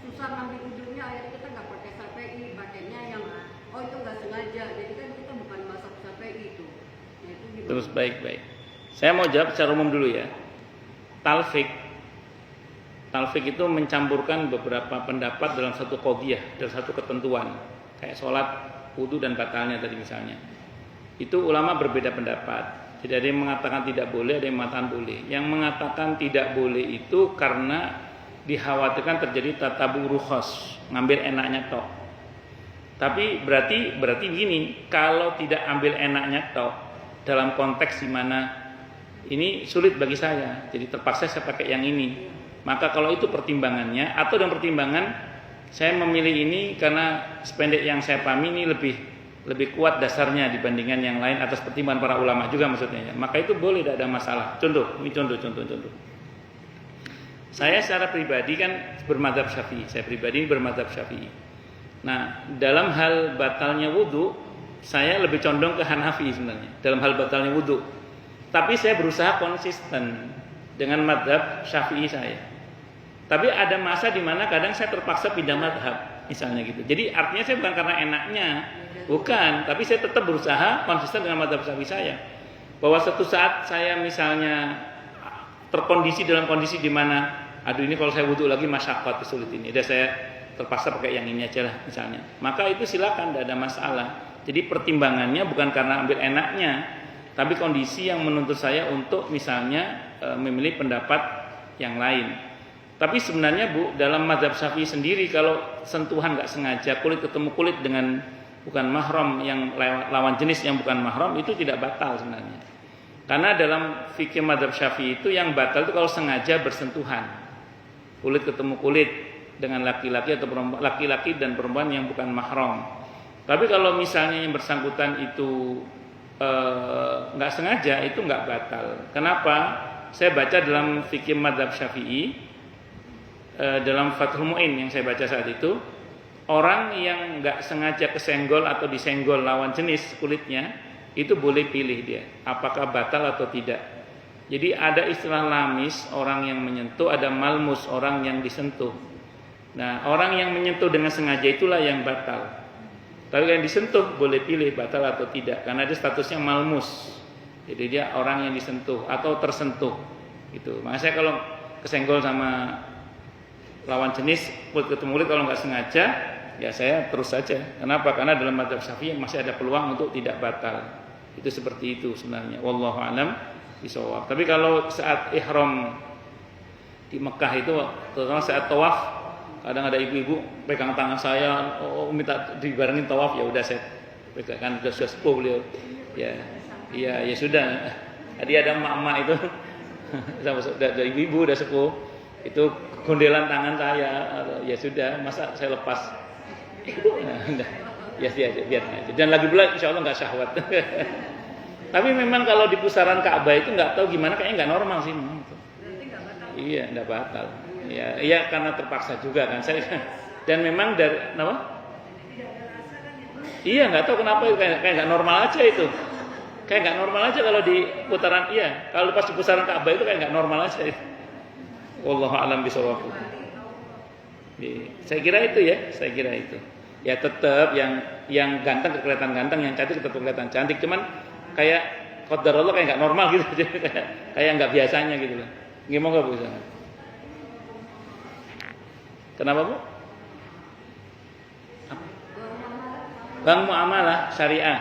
susah ngambil ujungnya akhirnya kita nggak pakai Syafi'i, pakainya yang itu nggak sengaja, jadi kan kita bukan mazhab Syafi'i itu. Nah, itu gimana? Terus baik. Saya mau jawab secara umum dulu ya. Talfik itu mencampurkan beberapa pendapat dalam satu qadhiyah, dalam satu ketentuan. Kayak sholat, wudu dan batalnya tadi misalnya. Itu ulama berbeda pendapat. Jadi ada yang mengatakan tidak boleh, ada yang mengatakan boleh. Yang mengatakan tidak boleh itu karena dikhawatirkan terjadi tatabu rukhas, ngambil enaknya tok. Tapi berarti gini, kalau tidak ambil enaknya tok dalam konteks di mana ini sulit bagi saya, jadi terpaksa saya pakai yang ini. Maka kalau itu pertimbangannya, atau dalam pertimbangan saya memilih ini karena sependek yang saya pahami ini lebih kuat dasarnya dibandingkan yang lain atas pertimbangan para ulama juga maksudnya ya. Maka itu boleh, tidak ada masalah. Contoh. Saya secara pribadi kan bermadzhab Syafi'i. Saya pribadi bermadzhab Syafi'i. Nah, dalam hal batalnya wudu, saya lebih condong ke Hanafi sebenarnya. Dalam hal batalnya wudu. Tapi saya berusaha konsisten dengan madzhab Syafi'i saya. Tapi ada masa di mana kadang saya terpaksa pindah madzhab, misalnya gitu. Jadi artinya saya bukan karena enaknya, bukan, tapi saya tetap berusaha konsisten dengan madzhab Syafi'i saya. Bahwa suatu saat saya misalnya terkondisi dalam kondisi di mana aduh ini kalau saya wudu lagi masyaqqat sulit ini. Udah saya terpaksa pakai yang ini aja lah misalnya. Maka itu silakan, tidak ada masalah. Jadi pertimbangannya bukan karena ambil enaknya, tapi kondisi yang menuntut saya untuk misalnya memilih pendapat yang lain. Tapi sebenarnya Bu, dalam mazhab Syafi'i sendiri kalau sentuhan nggak sengaja kulit ketemu kulit dengan bukan mahram yang lawan jenis yang bukan mahram itu tidak batal sebenarnya. Karena dalam fikih mazhab Syafi'i itu yang batal itu kalau sengaja bersentuhan. Kulit ketemu kulit dengan laki-laki atau perempuan, laki-laki dan perempuan yang bukan mahram. Tapi kalau misalnya yang bersangkutan itu nggak sengaja itu nggak batal. Kenapa? Saya baca dalam fikih mazhab Syafi'i dalam Fathul Mu'in yang saya baca saat itu, orang yang nggak sengaja kesenggol atau disenggol lawan jenis kulitnya itu boleh pilih dia apakah batal atau tidak. Jadi ada istilah lamis, orang yang menyentuh, ada malmus, orang yang disentuh. Nah, orang yang menyentuh dengan sengaja itulah yang batal. Tapi yang disentuh boleh pilih batal atau tidak karena dia statusnya malmus. Jadi dia orang yang disentuh atau tersentuh gitu. Makanya saya kalau kesenggol sama lawan jenis kulit ketemu kulit kalau nggak sengaja ya saya terus saja. Kenapa? Karena dalam mazhab Syafi'i masih ada peluang untuk tidak batal. Itu seperti itu sebenarnya. Wallahu a'lam bishawab. Tapi kalau saat ihram di Mekah itu terutama saat tawaf, kadang ada ibu-ibu pegang tangan saya, minta dibarengin tawaf, ya udah saya pegang, kan sudah sepuh beliau. Ya sudah. Tadi ada emak-emak itu udah ibu-ibu udah sepuh. Itu gondelan tangan saya, ya sudah, masa saya lepas. Ya biar aja. Dan lagi pula insya Allah nggak syahwat. Tapi memang kalau di pusaran Ka'bah itu nggak tahu gimana, kayaknya nggak normal sih. Iya, nggak batal. Iya karena terpaksa juga kan saya. Dan memang dari apa? Iya nggak tahu kenapa kayak nggak normal aja itu. Kayak nggak normal aja kalau di putaran, iya. Kalau pas di pusaran Ka'bah itu kayak nggak normal aja itu. Wallahu a'lam bishawab. Saya kira itu. Ya tetap yang ganteng kelihatan ganteng, yang cantik tetap kelihatan cantik. Cuman kayak qadarullah kayak nggak normal gitu, kayak nggak biasanya gitu loh. Gimana Bu? Kenapa Bu? Bang muamalah syariah.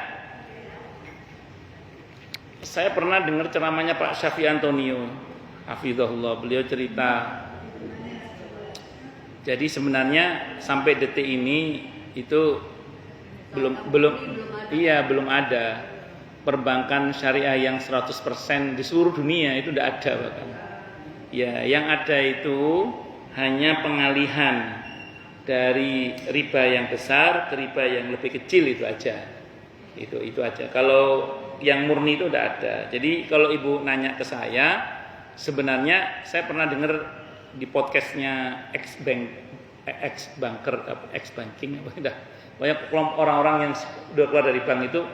saya pernah dengar ceramahnya Pak Syafi Antonio, hafizahullah, beliau cerita. Jadi sebenarnya sampai detik ini itu belum ada perbankan syariah yang 100% di seluruh dunia, itu tidak ada bahkan. Ya, yang ada itu hanya pengalihan dari riba yang besar ke riba yang lebih kecil, itu aja. Itu aja. Kalau yang murni itu tidak ada. Jadi kalau ibu nanya ke saya, sebenarnya saya pernah dengar di podcastnya ex-banking banyak orang-orang yang udah keluar dari bank itu,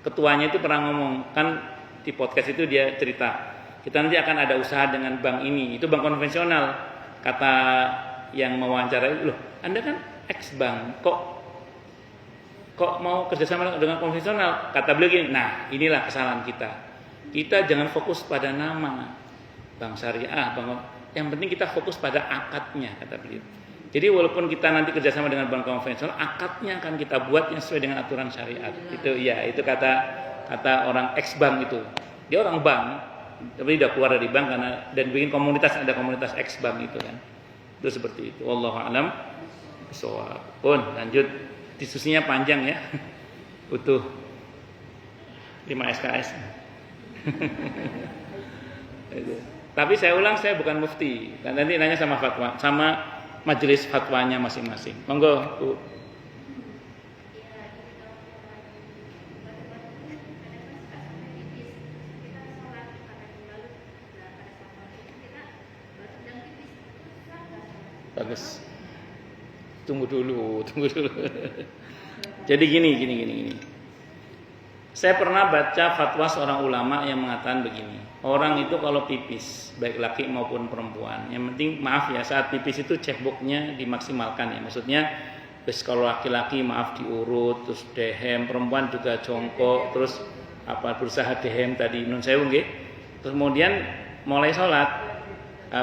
ketuanya itu pernah ngomong, kan di podcast itu dia cerita, kita nanti akan ada usaha dengan bank ini, itu bank konvensional. Kata yang mewawancarai, loh Anda kan ex-bank, kok mau kerjasama dengan konvensional? Kata beliau gini, nah inilah kesalahan kita jangan fokus pada nama bank syariah, yang penting kita fokus pada akadnya, kata beliau. Jadi walaupun kita nanti kerjasama dengan bank konvensional, akadnya akan kita buat yang sesuai dengan aturan syariat. Itu kata orang ex-bank itu. Dia orang bank, tapi udah keluar dari bank dan bikin komunitas, ada komunitas ex-bank itu kan. Itu seperti itu. Wallahu a'lam bishawab. Pun lanjut, diskusinya panjang ya. Butuh 5 SKS. Tapi saya ulang, saya bukan mufti. Dan nanti nanya sama fatwa, sama majelis fatwanya masing-masing. Monggo, Bu. Bagus. Tunggu dulu. Jadi gini. Saya pernah baca fatwa seorang ulama yang mengatakan begini. Orang itu kalau pipis, baik laki maupun perempuan, yang penting maaf ya, saat pipis itu ceboknya dimaksimalkan ya. Maksudnya kalau laki-laki maaf diurut, terus dehem, perempuan juga jongkok, terus berusaha dehem tadi nun sewu nggih. Terus kemudian mulai sholat.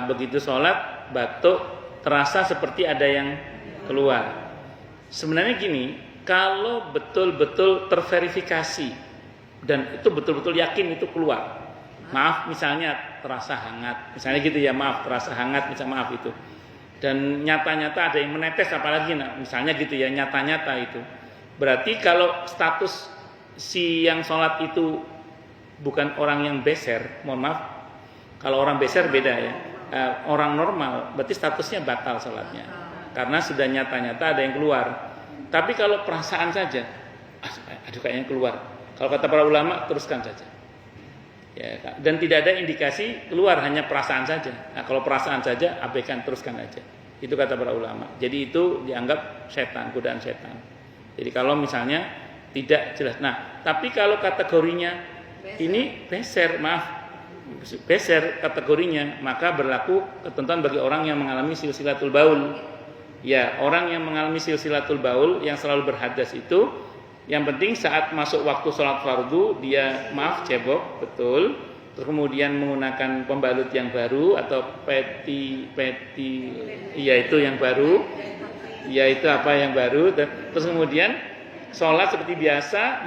Begitu sholat, batuk terasa seperti ada yang keluar. Sebenarnya gini, kalau betul-betul terverifikasi dan itu betul-betul yakin itu keluar. Maaf misalnya terasa hangat, misalnya gitu ya, maaf terasa hangat, misalnya maaf itu. Dan nyata-nyata ada yang menetes, apalagi misalnya gitu ya, nyata-nyata itu. Berarti kalau status si yang sholat itu bukan orang yang beser, mohon maaf, kalau orang beser beda ya, orang normal, berarti statusnya batal sholatnya. Karena sudah nyata-nyata ada yang keluar. Tapi kalau perasaan saja, aduh kayaknya keluar. Kalau kata para ulama, teruskan saja. Ya, dan tidak ada indikasi keluar, hanya perasaan saja. Nah, kalau perasaan saja, abaikan, teruskan aja. Itu kata para ulama. Jadi itu dianggap setan, godaan setan. Jadi kalau misalnya tidak jelas. Nah, tapi kalau kategorinya ini beser, beser kategorinya, maka berlaku ketentuan bagi orang yang mengalami silsilatul baul. Ya, orang yang mengalami silsilatul baul yang selalu berhadas itu, yang penting saat masuk waktu sholat fardu dia cebok betul, terus kemudian menggunakan pembalut yang baru atau peti, yaitu yang baru, yaitu apa yang baru, terus kemudian sholat seperti biasa,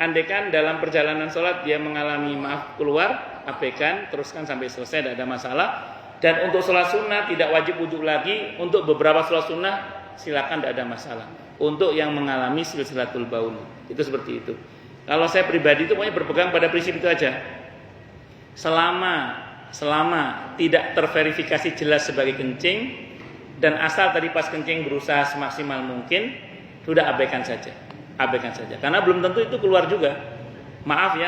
andaikan dalam perjalanan sholat dia mengalami keluar, abaikan, teruskan sampai selesai, tidak ada masalah. Dan untuk sholat sunnah tidak wajib wudhu lagi, untuk beberapa sholat sunnah silakan, tidak ada masalah. Untuk yang mengalami silsilatul baul, itu seperti itu. Kalau saya pribadi itu pokoknya berpegang pada prinsip itu aja. Selama tidak terverifikasi jelas sebagai kencing, dan asal tadi pas kencing berusaha semaksimal mungkin, sudah abaikan saja. Karena belum tentu itu keluar juga. Maaf.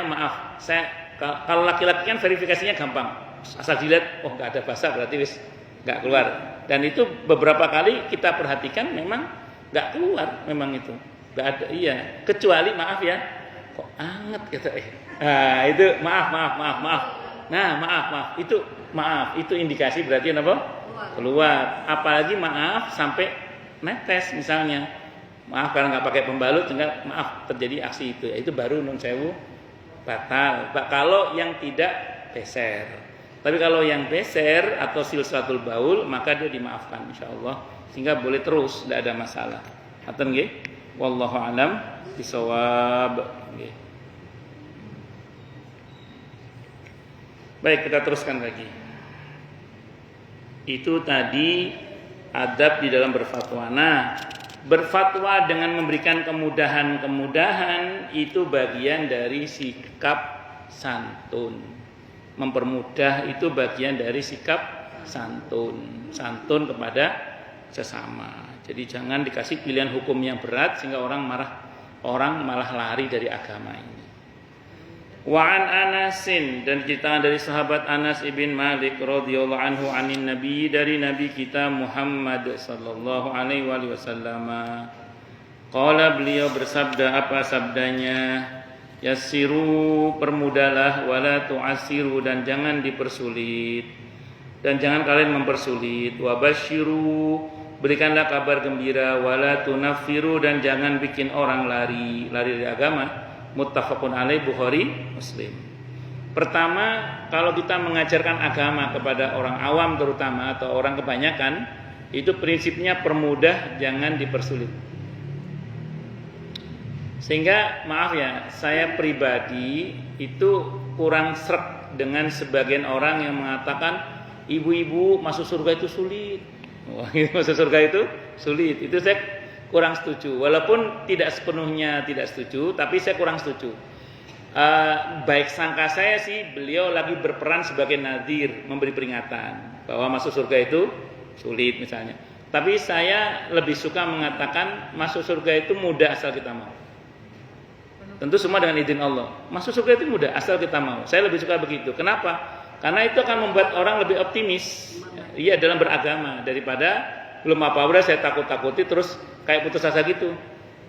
Kalau laki-laki kan verifikasinya gampang. Asal dilihat, nggak ada basah berarti wis nggak keluar. Dan itu beberapa kali kita perhatikan memang nggak keluar, memang itu nggak ada. Iya, kecuali kok anget gitu. Itu maaf. Nah maaf itu indikasi berarti apa? Keluar. Apalagi sampai netes misalnya. Karena nggak pakai pembalut sehingga terjadi aksi itu. Itu baru nun sewu batal. Kalau yang tidak beser. Tapi kalau yang beser atau silsilatul baul, maka dia dimaafkan insyaallah, sehingga boleh terus, tidak ada masalah. Aten nggih? Wallahu a'lam bishawab. Nggih. Baik, kita teruskan lagi. Itu tadi adab di dalam berfatwa. Nah, berfatwa dengan memberikan kemudahan-kemudahan itu bagian dari sikap santun. Mempermudah itu bagian dari sikap santun. Santun kepada sesama. Jadi jangan dikasih pilihan hukum yang berat sehingga orang malah lari dari agama ini. Wa an Anasin, dan cerita dari sahabat Anas ibn Malik radhiyallahu anhu anin Nabi, dari Nabi kita Muhammad sallallahu alaihi wasallam. Qala, beliau bersabda, apa sabdanya? Yassiru, permudahlah, wala tu'assiru, dan jangan dipersulit, dan jangan kalian mempersulit. Wa basyiru, berikanlah kabar gembira, wala tunaffiru, dan jangan bikin orang lari dari agama. Muttafaqun alaih, Bukhari, Muslim. Pertama, kalau kita mengajarkan agama kepada orang awam terutama atau orang kebanyakan, itu prinsipnya permudah, jangan dipersulit. Sehingga maaf ya, saya pribadi itu kurang sreg dengan sebagian orang yang mengatakan ibu-ibu masuk surga itu sulit. Wah, masuk surga itu sulit. Itu saya kurang setuju, walaupun tidak sepenuhnya tidak setuju, tapi saya kurang setuju. Baik sangka saya sih, beliau lagi berperan sebagai nadhir, memberi peringatan bahwa masuk surga itu sulit misalnya. Tapi saya lebih suka mengatakan masuk surga itu mudah asal kita mau. Tentu semua dengan izin Allah. Masuk surga itu mudah asal kita mau. Saya lebih suka begitu. Kenapa? Karena itu akan membuat orang lebih optimis, iya, dalam beragama, daripada belum apa-apa saya takut-takuti terus kayak putus asa gitu.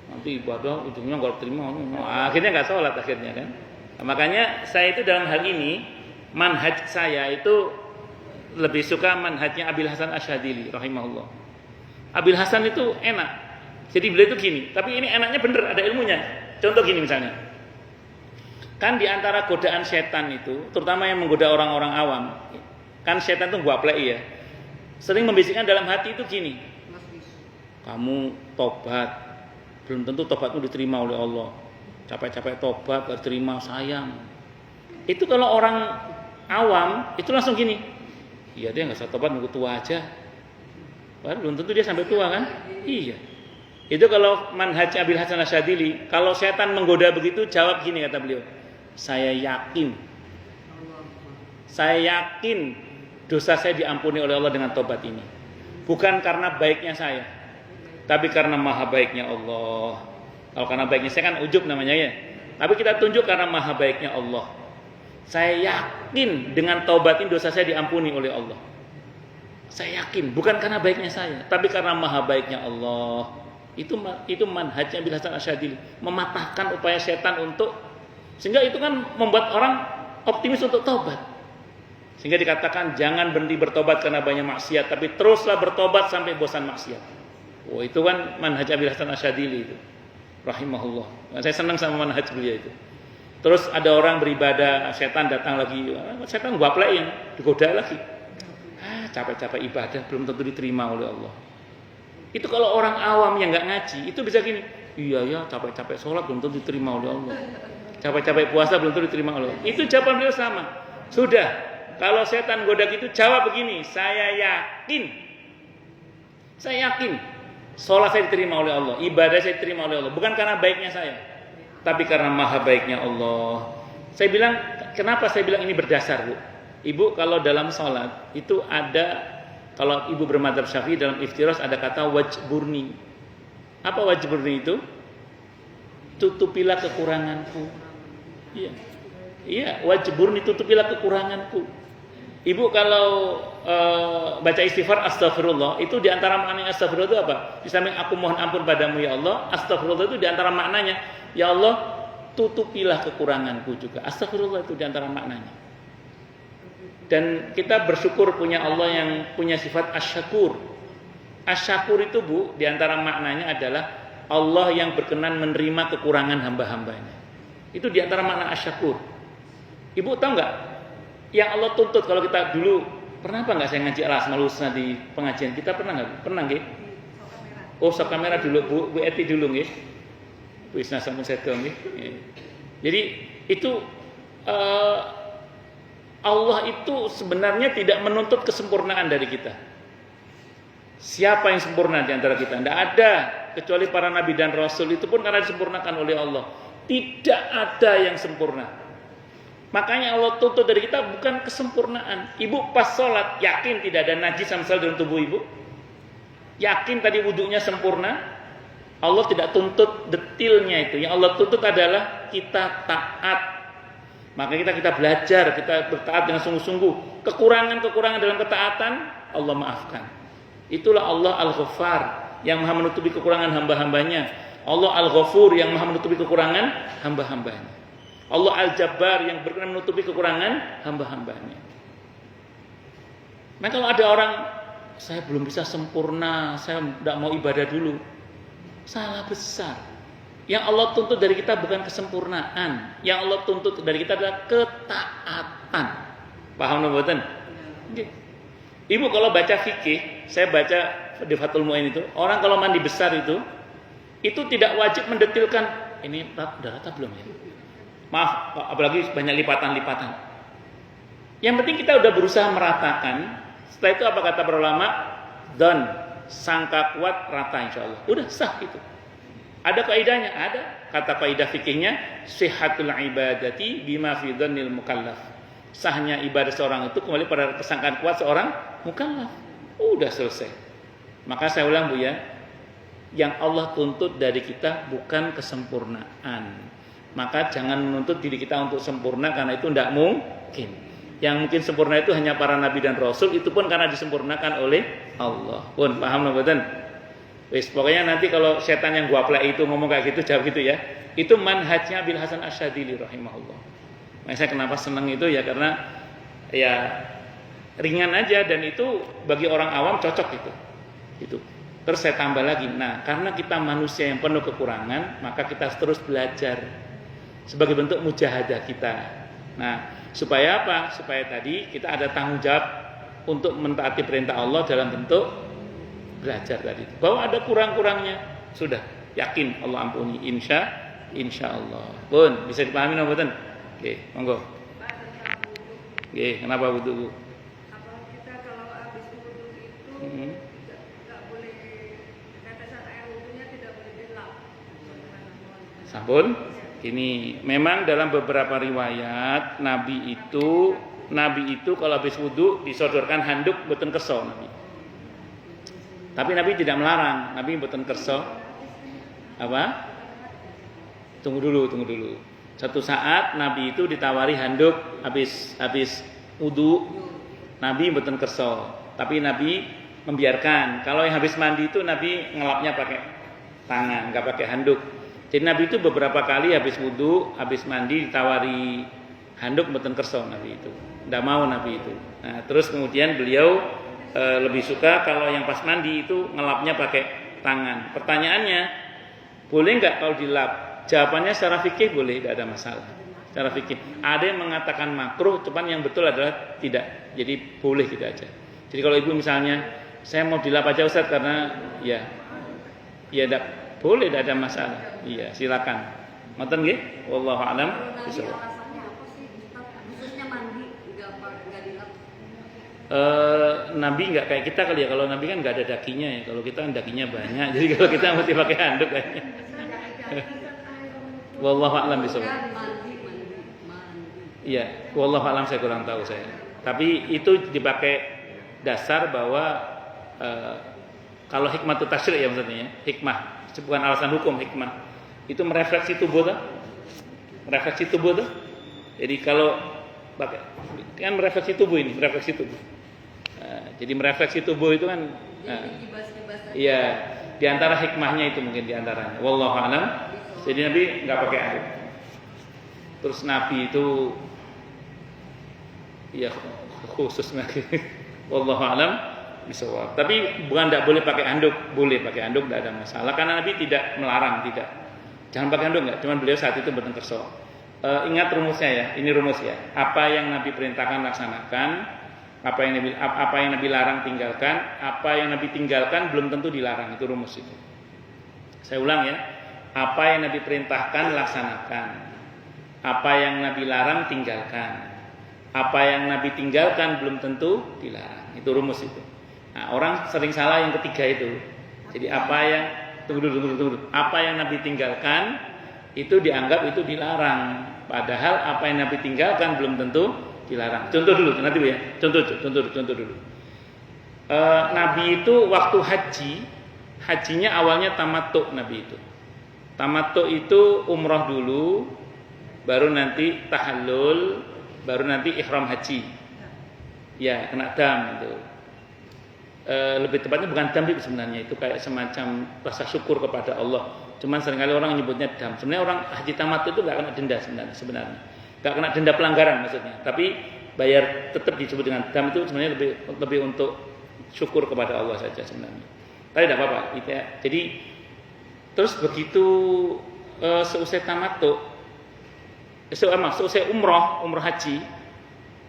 Nanti ibadah ujungnya enggak terima, akhirnya enggak sholat akhirnya kan. Nah, makanya saya itu dalam hal ini manhaj saya itu lebih suka manhajnya Abil Hasan Asyadili rahimahullah. Abil Hasan itu enak. Jadi beliau itu gini, tapi ini enaknya bener, ada ilmunya. Contoh gini misalnya. Kan di antara godaan setan itu, terutama yang menggoda orang-orang awam, kan setan itu guaplei ya. Sering membisikkan dalam hati itu gini, kamu tobat, belum tentu tobatmu diterima oleh Allah. Capek-capek tobat, gak terima, sayang. Itu kalau orang awam, itu langsung gini, iya dia gak usah tobat, nunggu tua aja. Padahal belum tentu dia sampai tua kan? Iya. Itu kalau manhaj Abil Hasan Asyadili, kalau setan menggoda begitu, jawab gini kata beliau, saya yakin dosa saya diampuni oleh Allah dengan tobat ini. Bukan karena baiknya saya, tapi karena maha baiknya Allah. Kalau karena baiknya saya kan ujub namanya ya. Tapi kita tunjuk karena maha baiknya Allah. Saya yakin dengan taubat ini dosa saya diampuni oleh Allah. Saya yakin, bukan karena baiknya saya, tapi karena maha baiknya Allah. Itu manhajnya Abil Hasan Asyadili, mematahkan upaya setan untuk, sehingga itu kan membuat orang optimis untuk taubat. Sehingga dikatakan jangan berhenti bertobat karena banyak maksiat, tapi teruslah bertobat sampai bosan maksiat. Oh, itu kan manhaj Abil Hasan Asyadili itu, rahimahullah. Saya senang sama manhaj beliau itu. Terus ada orang beribadah, setan datang lagi, setan guaplein, digoda lagi. Capek-capek ibadah belum tentu diterima oleh Allah. Itu kalau orang awam yang nggak ngaji, itu bisa gini, iya ya, capek-capek sholat belum tentu diterima oleh Allah. Capek-capek puasa belum tentu diterima oleh Allah. Itu jawaban beliau sama. Sudah. Kalau setan goda gitu, jawab begini, saya yakin sholat saya diterima oleh Allah, ibadah saya diterima oleh Allah, bukan karena baiknya saya, tapi karena maha baiknya Allah. Saya bilang, kenapa saya bilang ini berdasar, Bu? Ibu kalau dalam sholat itu ada, kalau ibu bermadzhab Syafi'i dalam iftiras ada kata wajburni. Apa wajburni itu? Tutupilah kekuranganku. Iya, wajburni, tutupilah kekuranganku. Ibu kalau baca istighfar astagfirullah, itu diantara maknanya astagfirullah itu apa? Di samping aku mohon ampun padamu ya Allah, astagfirullah itu diantara maknanya, ya Allah tutupilah kekuranganku juga. Astagfirullah itu diantara maknanya. Dan kita bersyukur punya Allah yang punya sifat asyakur. Asyakur itu Bu, diantara maknanya adalah Allah yang berkenan menerima kekurangan hamba-hambanya. Itu diantara makna asyakur. Ibu tahu nggak? Yang Allah tuntut kalau kita dulu, pernah apa nggak saya ngaji al-asmaul husna di pengajian kita, pernah nggak? Pernah nggih? Oh, sok kamera dulu Bu Eti dulu nggih. Bu Isna sampun sedo nggih. Jadi itu Allah itu sebenarnya tidak menuntut kesempurnaan dari kita. Siapa yang sempurna di antara kita? Tidak ada, kecuali para nabi dan rasul, itu pun karena disempurnakan oleh Allah. Tidak ada yang sempurna. Makanya Allah tuntut dari kita bukan kesempurnaan. Ibu pas sholat yakin tidak ada najis sama sekali dalam tubuh ibu? Yakin tadi wudunya sempurna? Allah tidak tuntut detailnya itu. Yang Allah tuntut adalah kita taat. Maka kita belajar, kita bertaat dengan sungguh-sungguh. Kekurangan-kekurangan dalam ketaatan Allah maafkan. Itulah Allah Al-Ghaffar yang maha menutupi kekurangan hamba-hambanya. Allah Al-Ghafur yang maha menutupi kekurangan hamba-hambanya. Allah Al-Jabbar yang berkenan menutupi kekurangan hamba-hambanya. Nah kalau ada orang, saya belum bisa sempurna, saya tidak mau ibadah dulu. Salah besar. Yang Allah tuntut dari kita bukan kesempurnaan. Yang Allah tuntut dari kita adalah ketaatan. Paham mboten? Nggih. Ibu kalau baca fikih, saya baca di Fathul Mu'in itu, orang kalau mandi besar itu tidak wajib mendetilkan ini udah rata belum ya? Maaf, apalagi banyak lipatan-lipatan. Yang penting kita udah berusaha meratakan. Setelah itu apa kata para ulama? Don, sangka kuat rata insyaallah. Udah sah itu. Ada kaidahnya, ada. Kata kaidah fikihnya, sihhatul ibadati bima fi dhannil mukallaf. Sahnya ibadah seorang itu kembali pada kesangkaan kuat seorang mukallaf. Udah selesai. Maka saya ulang Bu ya, yang Allah tuntut dari kita bukan kesempurnaan. Maka jangan menuntut diri kita untuk sempurna karena itu tidak mungkin. Yang mungkin sempurna itu hanya para nabi dan rasul, itu pun karena disempurnakan oleh Allah. Pun paham mboten? Wis, pokoknya nanti kalau setan yang gua plek itu ngomong kayak gitu, jawab gitu ya. Itu manhajnya Abil Hasan Asyadzili rahimahullah. Makanya saya kenapa senang itu ya karena ya ringan aja dan itu bagi orang awam cocok itu. Itu. Terus saya tambah lagi, nah karena kita manusia yang penuh kekurangan, maka kita terus belajar sebagai bentuk mujahadah kita. Nah, supaya apa? Supaya tadi kita ada tanggung jawab untuk mentaati perintah Allah dalam bentuk belajar tadi. Bahwa ada kurang-kurangnya, sudah yakin Allah ampuni insya Allah. Pun bisa dipahami napa mboten? Oke, monggo. Oke, kenapa wudu Bu? Apa kita kalau habis wudu itu nggak boleh tetesan air wudunya tidak boleh dilap. Sampun. Ini memang dalam beberapa riwayat Nabi itu kalau habis wudu disodorkan handuk boten kersa Nabi. Tapi Nabi tidak melarang, Nabi boten kersa. Apa? Tunggu dulu. Satu saat Nabi itu ditawari handuk habis wudu, Nabi boten kersa. Tapi Nabi membiarkan. Kalau yang habis mandi itu Nabi ngelapnya pakai tangan, enggak pakai handuk. Jadi Nabi itu beberapa kali habis wudu, habis mandi ditawari handuk boten kersa Nabi itu. Enggak mau Nabi itu. Nah, terus kemudian beliau lebih suka kalau yang pas mandi itu ngelapnya pakai tangan. Pertanyaannya, boleh nggak kalau dilap? Jawabannya secara fikih boleh, nggak ada masalah. Secara fikih. Ada yang mengatakan makruh, cuman yang betul adalah tidak. Jadi boleh gitu aja. Jadi kalau ibu misalnya, saya mau dilap aja Ustaz karena ya enggak boleh, tidak ada masalah. Iya, silakan. Ngoten nggih? Wallahu a'lam bishawab. Alasannya apa sih Ustaz? Khususnya mandi nggak dilap. Nabi nggak kayak kita kali ya. Kalau Nabi kan nggak ada dakinya ya. Kalau kita kan dakinya banyak. Jadi kalau kita mesti pakai handuk kayaknya. Wallahu a'lam bishawab. Mandi. Iya, wallahu a'lam saya kurang tahu saya. Tapi itu dipakai dasar bahwa kalau hikmah itu tasyri' ya maksudnya ya. Hikmah, bukan alasan hukum, hikmah. Itu merefleksi tubuh tuh. Merefleksi tubuh tuh. Jadi kalau pakai kan merefleksi tubuh ini, merefleksi tubuh. Jadi merefleksi tubuh itu kan iya, di antara hikmahnya itu mungkin di antaranya. Wallahu a'lam. Jadi Nabi enggak pakai air. Terus Nabi itu ya khusus Nabi. Wallahu a'lam bishawab. Tapi bukan enggak boleh pakai handuk, boleh pakai handuk enggak ada masalah karena Nabi tidak melarang, tidak. Jangan pakai handuk enggak, cuman beliau saat itu betul kerso. Ingat rumusnya ya, ini rumus ya. Apa yang Nabi perintahkan laksanakan, apa yang Nabi larang tinggalkan, apa yang Nabi tinggalkan belum tentu dilarang, itu rumus itu. Saya ulang ya. Apa yang Nabi perintahkan laksanakan, apa yang Nabi larang tinggalkan, Apa yang Nabi tinggalkan belum tentu dilarang. Itu rumus itu. Nah, orang sering salah yang ketiga itu. Jadi apa yang tunggu dulu. Apa yang Nabi tinggalkan itu dianggap itu dilarang. Padahal apa yang Nabi tinggalkan belum tentu dilarang. Contoh dulu, nanti ya. Contoh dulu. Nabi itu waktu hajinya awalnya tamattu Nabi itu. Tamattu itu umroh dulu, baru nanti tahallul, baru nanti ihram haji. Ya, kena dam itu. Lebih tepatnya bukan dam itu sebenarnya, itu kayak semacam rasa syukur kepada Allah. Cuman seringkali orang nyebutnya dam. Sebenarnya orang haji tamattu itu nggak kena denda sebenarnya. Nggak kena denda pelanggaran maksudnya. Tapi bayar tetap disebut dengan dam itu sebenarnya lebih untuk syukur kepada Allah saja sebenarnya. Tapi tidak apa-apa. Jadi terus begitu seusai tamattu, seusai umroh haji,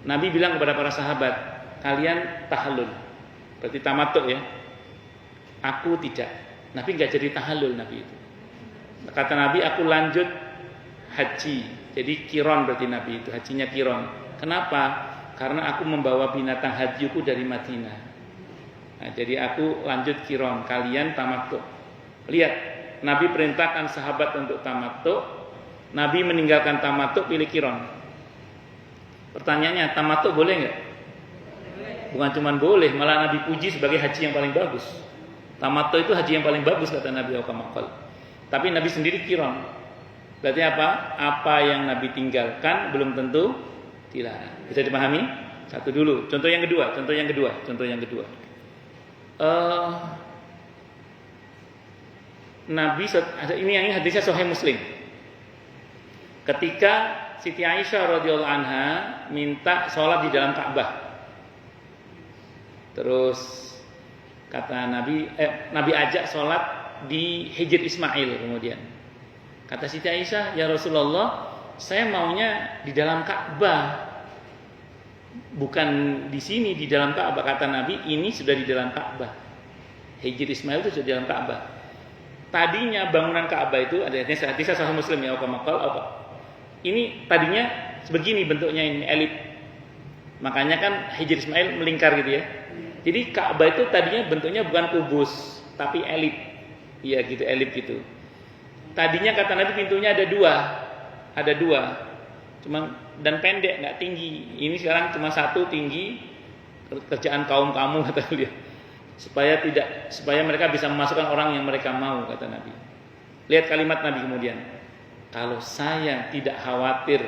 Nabi bilang kepada para sahabat, kalian tahallul. Berarti tamattu ya. Aku tidak. Nabi enggak jadi tahallul Nabi itu. Kata Nabi, aku lanjut haji. Jadi kiron berarti Nabi itu, hajinya kiron. Kenapa? Karena aku membawa binatang hajiku dari Madinah. Nah, jadi aku lanjut kiron, kalian tamattu. Lihat, Nabi perintahkan sahabat untuk tamattu. Nabi meninggalkan tamattu, pilih kiron. Pertanyaannya, tamattu boleh enggak? Bukan cuma boleh, malah Nabi puji sebagai haji yang paling bagus. Tamattu itu haji yang paling bagus kata Nabi Muhammad. Tapi Nabi sendiri kiron. Berarti apa? Apa yang Nabi tinggalkan belum tentu dilarang. Bisa dipahami? Satu dulu. Contoh yang kedua. Nabi ini hadisnya Sahih Muslim. Ketika Siti Aisyah radhiyallahu anha minta sholat di dalam Ka'bah. Terus kata Nabi ajak sholat di Hijr Ismail kemudian. Kata Siti Aisyah, ya Rasulullah, saya maunya di dalam Ka'bah. Bukan di sini di dalam Ka'bah. Kata Nabi, ini sudah di dalam Ka'bah. Hijr Ismail itu sudah di dalam Ka'bah. Tadinya bangunan Ka'bah itu ada hadis Sahih Muslim ya apa? Ini tadinya sebegini bentuknya ini elip. Makanya kan Hijr Ismail melingkar gitu ya. Jadi Ka'bah itu tadinya bentuknya bukan kubus, tapi elip. Iya gitu, elip gitu. Tadinya kata Nabi pintunya ada dua. Cuma dan pendek, nggak tinggi. Ini sekarang cuma satu tinggi. Kerjaan kaum kamu kata beliau. Supaya mereka bisa memasukkan orang yang mereka mau kata Nabi. Lihat kalimat Nabi kemudian. Kalau saya tidak khawatir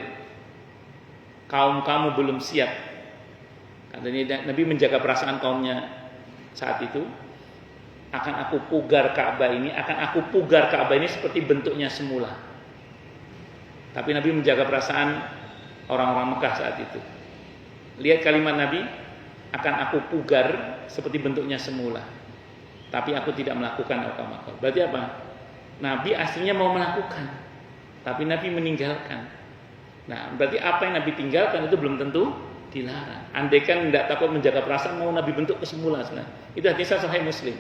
kaum kamu belum siap. Katanya Nabi menjaga perasaan kaumnya saat itu. Akan aku pugar Ka'bah ini seperti bentuknya semula. Tapi Nabi menjaga perasaan orang-orang Mekah saat itu. Lihat kalimat Nabi, akan aku pugar seperti bentuknya semula. Tapi aku tidak melakukan akal-akal. Berarti apa? Nabi aslinya mau melakukan, tapi Nabi meninggalkan. Nah, berarti apa yang Nabi tinggalkan itu belum tentu dilarang. Andaikan tidak takut menjaga perasaan, mau Nabi bentuk ke semula sebenarnya. Itu hadis Sahih Muslim.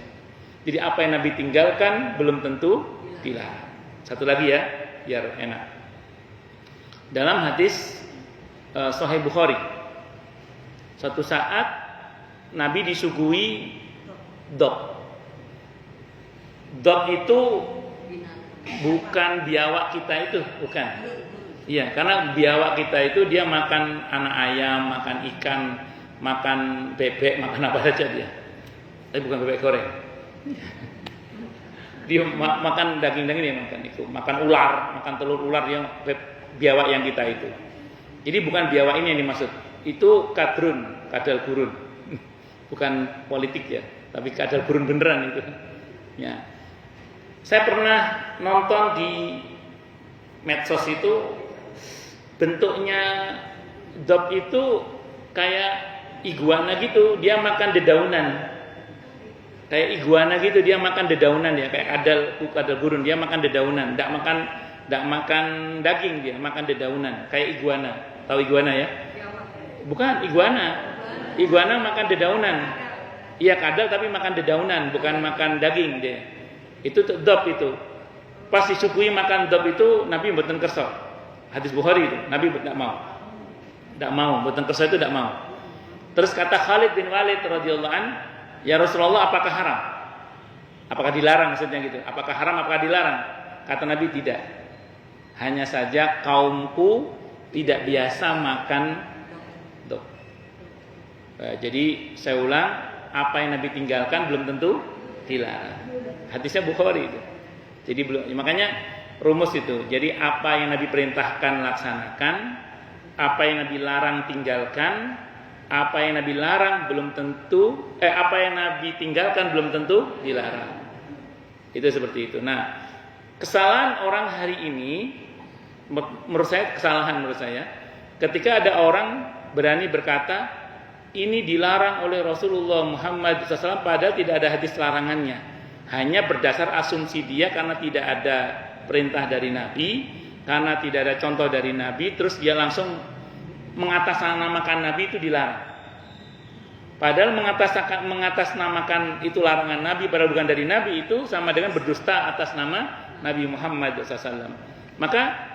Jadi apa yang Nabi tinggalkan belum tentu dilarang. Satu lagi ya, biar enak. Dalam hadis Sahih Bukhari, suatu saat Nabi disuguhi dog. Dog itu bukan biawak kita itu, bukan. Iya, karena biawak kita itu dia makan anak ayam, makan ikan, makan bebek, makan apa saja dia. Tapi bukan bebek goreng. Dia makan daging-daging dia makan itu, makan ular, makan telur ular yang biawak yang kita itu. Jadi bukan biawak ini yang dimaksud. Itu kadal gurun. Bukan politik ya, tapi kadal gurun beneran itu. Ya. Saya pernah nonton di medsos itu bentuknya dog itu kayak iguana gitu, dia makan dedaunan. Kayak iguana gitu, dia makan dedaunan ya, kayak kadal gurun, dia makan dedaunan, enggak makan daging, dia makan dedaunan, kayak iguana. Tahu iguana ya? Bukan iguana. Iguana makan dedaunan. Iya kadal tapi makan dedaunan, bukan makan daging dia. Itu dog itu. Pas disuguhi makan dog itu Nabi mboten kersa. Hadis Bukhari itu, Nabi tidak mau. Tidak mau, boten kersa itu tidak mau. Terus kata Khalid bin Walid radhiyallahu an, ya Rasulullah, apakah haram? Apakah dilarang maksudnya gitu? Apakah haram, apakah dilarang? Kata Nabi tidak. Hanya saja kaumku tidak biasa makan dok. Jadi saya ulang, apa yang Nabi tinggalkan belum tentu dilarang. Hadisnya Bukhari itu. Jadi belum, makanya rumus itu. Jadi apa yang Nabi perintahkan laksanakan, apa yang Nabi larang tinggalkan, apa yang Nabi larang belum tentu, apa yang Nabi tinggalkan belum tentu dilarang. Itu seperti itu. Nah, kesalahan orang hari ini, menurut saya kesalahan menurut saya, ketika ada orang berani berkata ini dilarang oleh Rasulullah Muhammad SAW padahal tidak ada hadis larangannya, hanya berdasar asumsi dia karena tidak ada perintah dari Nabi, karena tidak ada contoh dari Nabi, terus dia langsung mengatasnamakan Nabi itu dilarang. Padahal mengatasnamakan itu larangan Nabi padahal bukan dari Nabi, itu sama dengan berdusta atas nama Nabi Muhammad SAW. Maka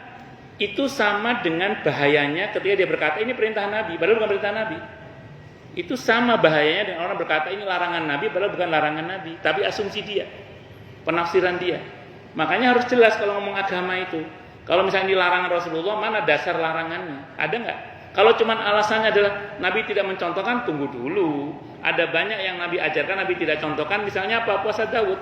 itu sama dengan bahayanya ketika dia berkata ini perintah Nabi padahal bukan perintah Nabi. Itu sama bahayanya dengan orang berkata ini larangan Nabi padahal bukan larangan Nabi, tapi asumsi dia, penafsiran dia. Makanya harus jelas kalau ngomong agama itu. Kalau misalnya ini larangan Rasulullah, mana dasar larangannya? Ada nggak? Kalau cuman alasannya adalah Nabi tidak mencontohkan, tunggu dulu. Ada banyak yang Nabi ajarkan, Nabi tidak contohkan. Misalnya apa? Puasa Daud.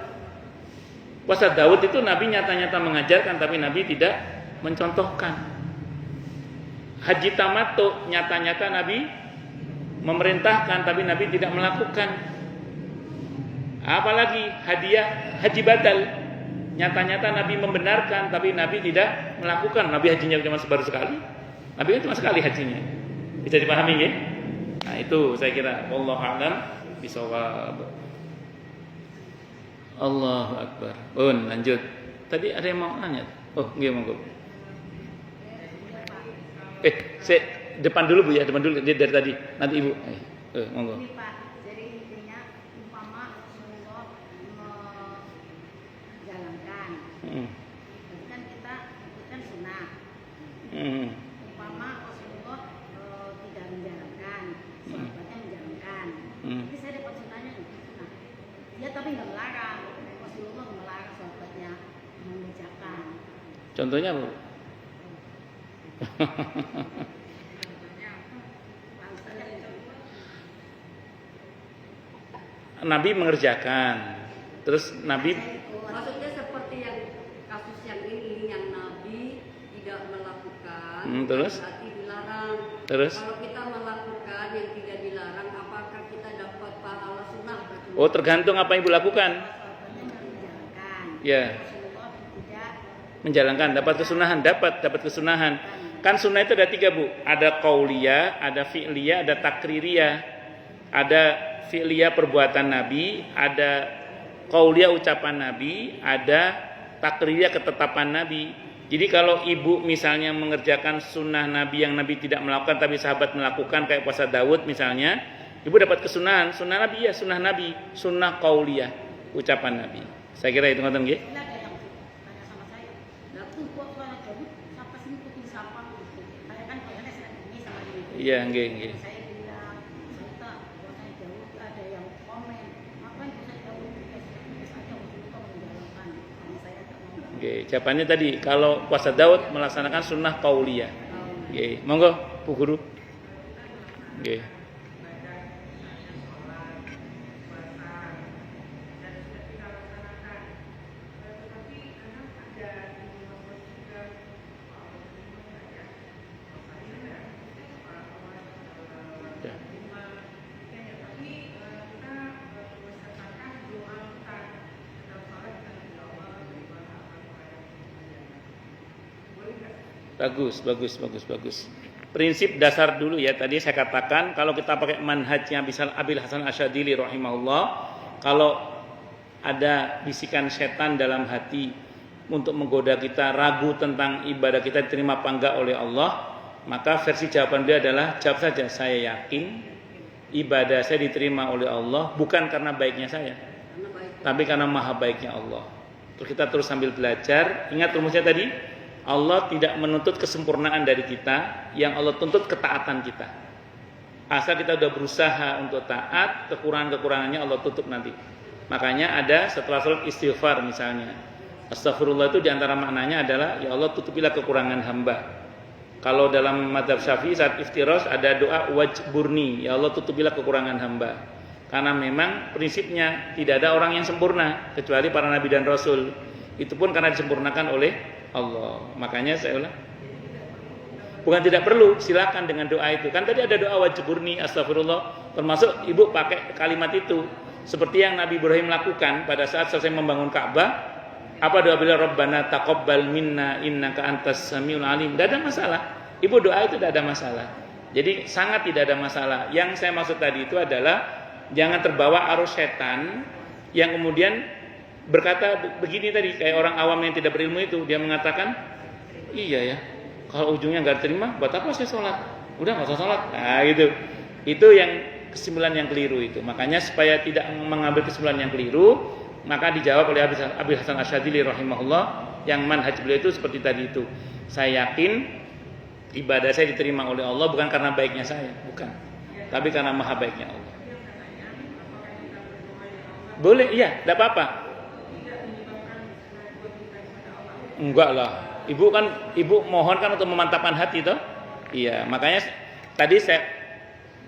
Puasa Daud itu Nabi nyata-nyata mengajarkan, tapi Nabi tidak mencontohkan. Haji tamattu nyata-nyata Nabi memerintahkan, tapi Nabi tidak melakukan. Apalagi hadiah haji batal, nyata-nyata Nabi membenarkan, tapi Nabi tidak melakukan. Nabi hajinya cuma baru sekali. Nabi kan cuma sekali hajinya. Bisa dipahami ya? Nah, itu saya kira wallahu a'lam bishawab. Allahu akbar. Lanjut. Tadi ada yang mau nanya? Oh, nggih monggo. Depan dulu Bu ya, depan dulu dari tadi. Nanti Ibu. Monggo. Ini Pak, jadi intinya umpama Rasulullah menjalankan. Berarti kan kita ikutkan sunnah. Umpama Rasulullah tidak menjalankan, sahabatnya menjalankan. Jadi saya dapat sunnahnya itu sunnah. Dia tapi nggak melarang. Rasulullah melarang sahabatnya mengerjakan. Contohnya Bu? Nabi mengerjakan, terus Nabi maksudnya seperti yang kasus yang ini, yang Nabi tidak melakukan, terus berarti dilarang. Terus kalau kita melakukan yang tidak dilarang, apakah kita dapat pahala sunnah? Oh, tergantung apa yang Ibu lakukan. Ya, menjalankan, dapat kesunahan, dapat kesunahan. Kan sunnah itu ada 3 Bu, ada qauliyah, ada fi'liyah, ada takririyah. Ada fi'liyah perbuatan Nabi, ada qauliyah ucapan Nabi, ada takririyah ketetapan Nabi. Jadi kalau ibu misalnya mengerjakan sunnah Nabi yang Nabi tidak melakukan tapi sahabat melakukan, kayak puasa Daud misalnya, ibu dapat kesunahan. Sunnah Nabi ya sunnah Nabi, sunnah qauliyah ucapan Nabi. Saya kira itu ngoten nggih. Ada yang tanya sama saya, "Datuk kok sholat Daud sampai sini ikutin siapa?" Saya kan pengennya saya ini sama dia. Iya, nggih. Saya bilang, "Saya buatnya Daud ada yang komen, ngapain bisa Daud saja untuk menjalankan." Karena saya tak mau. Oke, jawabannya tadi kalau puasa Daud melaksanakan sunnah qauliyah. Oke, monggo Bu Guru. Oke. Bagus. Prinsip dasar dulu ya, tadi saya katakan kalau kita pakai manhajnya Abil Hasan Asyadili rahimahullah, kalau ada bisikan setan dalam hati untuk menggoda kita, ragu tentang ibadah kita diterima apa enggak oleh Allah, maka versi jawaban dia adalah jawab saja, saya yakin ibadah saya diterima oleh Allah bukan karena baiknya saya, tapi karena maha baiknya Allah. Terus kita terus sambil belajar, ingat rumusnya tadi, Allah tidak menuntut kesempurnaan dari kita, yang Allah tuntut ketaatan kita. Asal kita udah berusaha untuk taat, kekurangan-kekurangannya Allah tutup nanti. Makanya ada setelah salat istighfar misalnya, astagfirullah itu diantara maknanya adalah ya Allah tutupilah kekurangan hamba. Kalau dalam mazhab Syafi'i saat iftirash ada doa wajburni, ya Allah tutupilah kekurangan hamba. Karena memang prinsipnya tidak ada orang yang sempurna kecuali para nabi dan rasul. Itu pun karena disempurnakan oleh Allah. Makanya saya ulang, bukan tidak perlu, silakan dengan doa itu. Kan tadi ada doa wajburni, astagfirullah, termasuk ibu pakai kalimat itu. Seperti yang Nabi Ibrahim lakukan pada saat selesai membangun Ka'bah. Apa doa beliau? Rabbana taqabbal minna innaka antas samiul alim. Tidak ada masalah. Ibu doa itu tidak ada masalah. Jadi sangat tidak ada masalah. Yang saya maksud tadi itu adalah jangan terbawa arus setan yang kemudian berkata begini tadi, kayak orang awam yang tidak berilmu itu, dia mengatakan, iya ya, kalau ujungnya nggak terima, buat apa saya sholat? Udah nggak usah sholat. Nah gitu. Itu yang kesimpulan yang keliru itu. Makanya supaya tidak mengambil kesimpulan yang keliru, maka dijawab oleh Abi Hasan Asyadzili rahimahullah, yang manhaj beliau itu seperti tadi itu. Saya yakin ibadah saya diterima oleh Allah bukan karena baiknya saya, bukan, tapi karena maha baiknya Allah. Boleh, iya, tidak apa-apa. Enggak lah. Ibu mohon kan untuk memantapkan hati toh. Iya, makanya tadi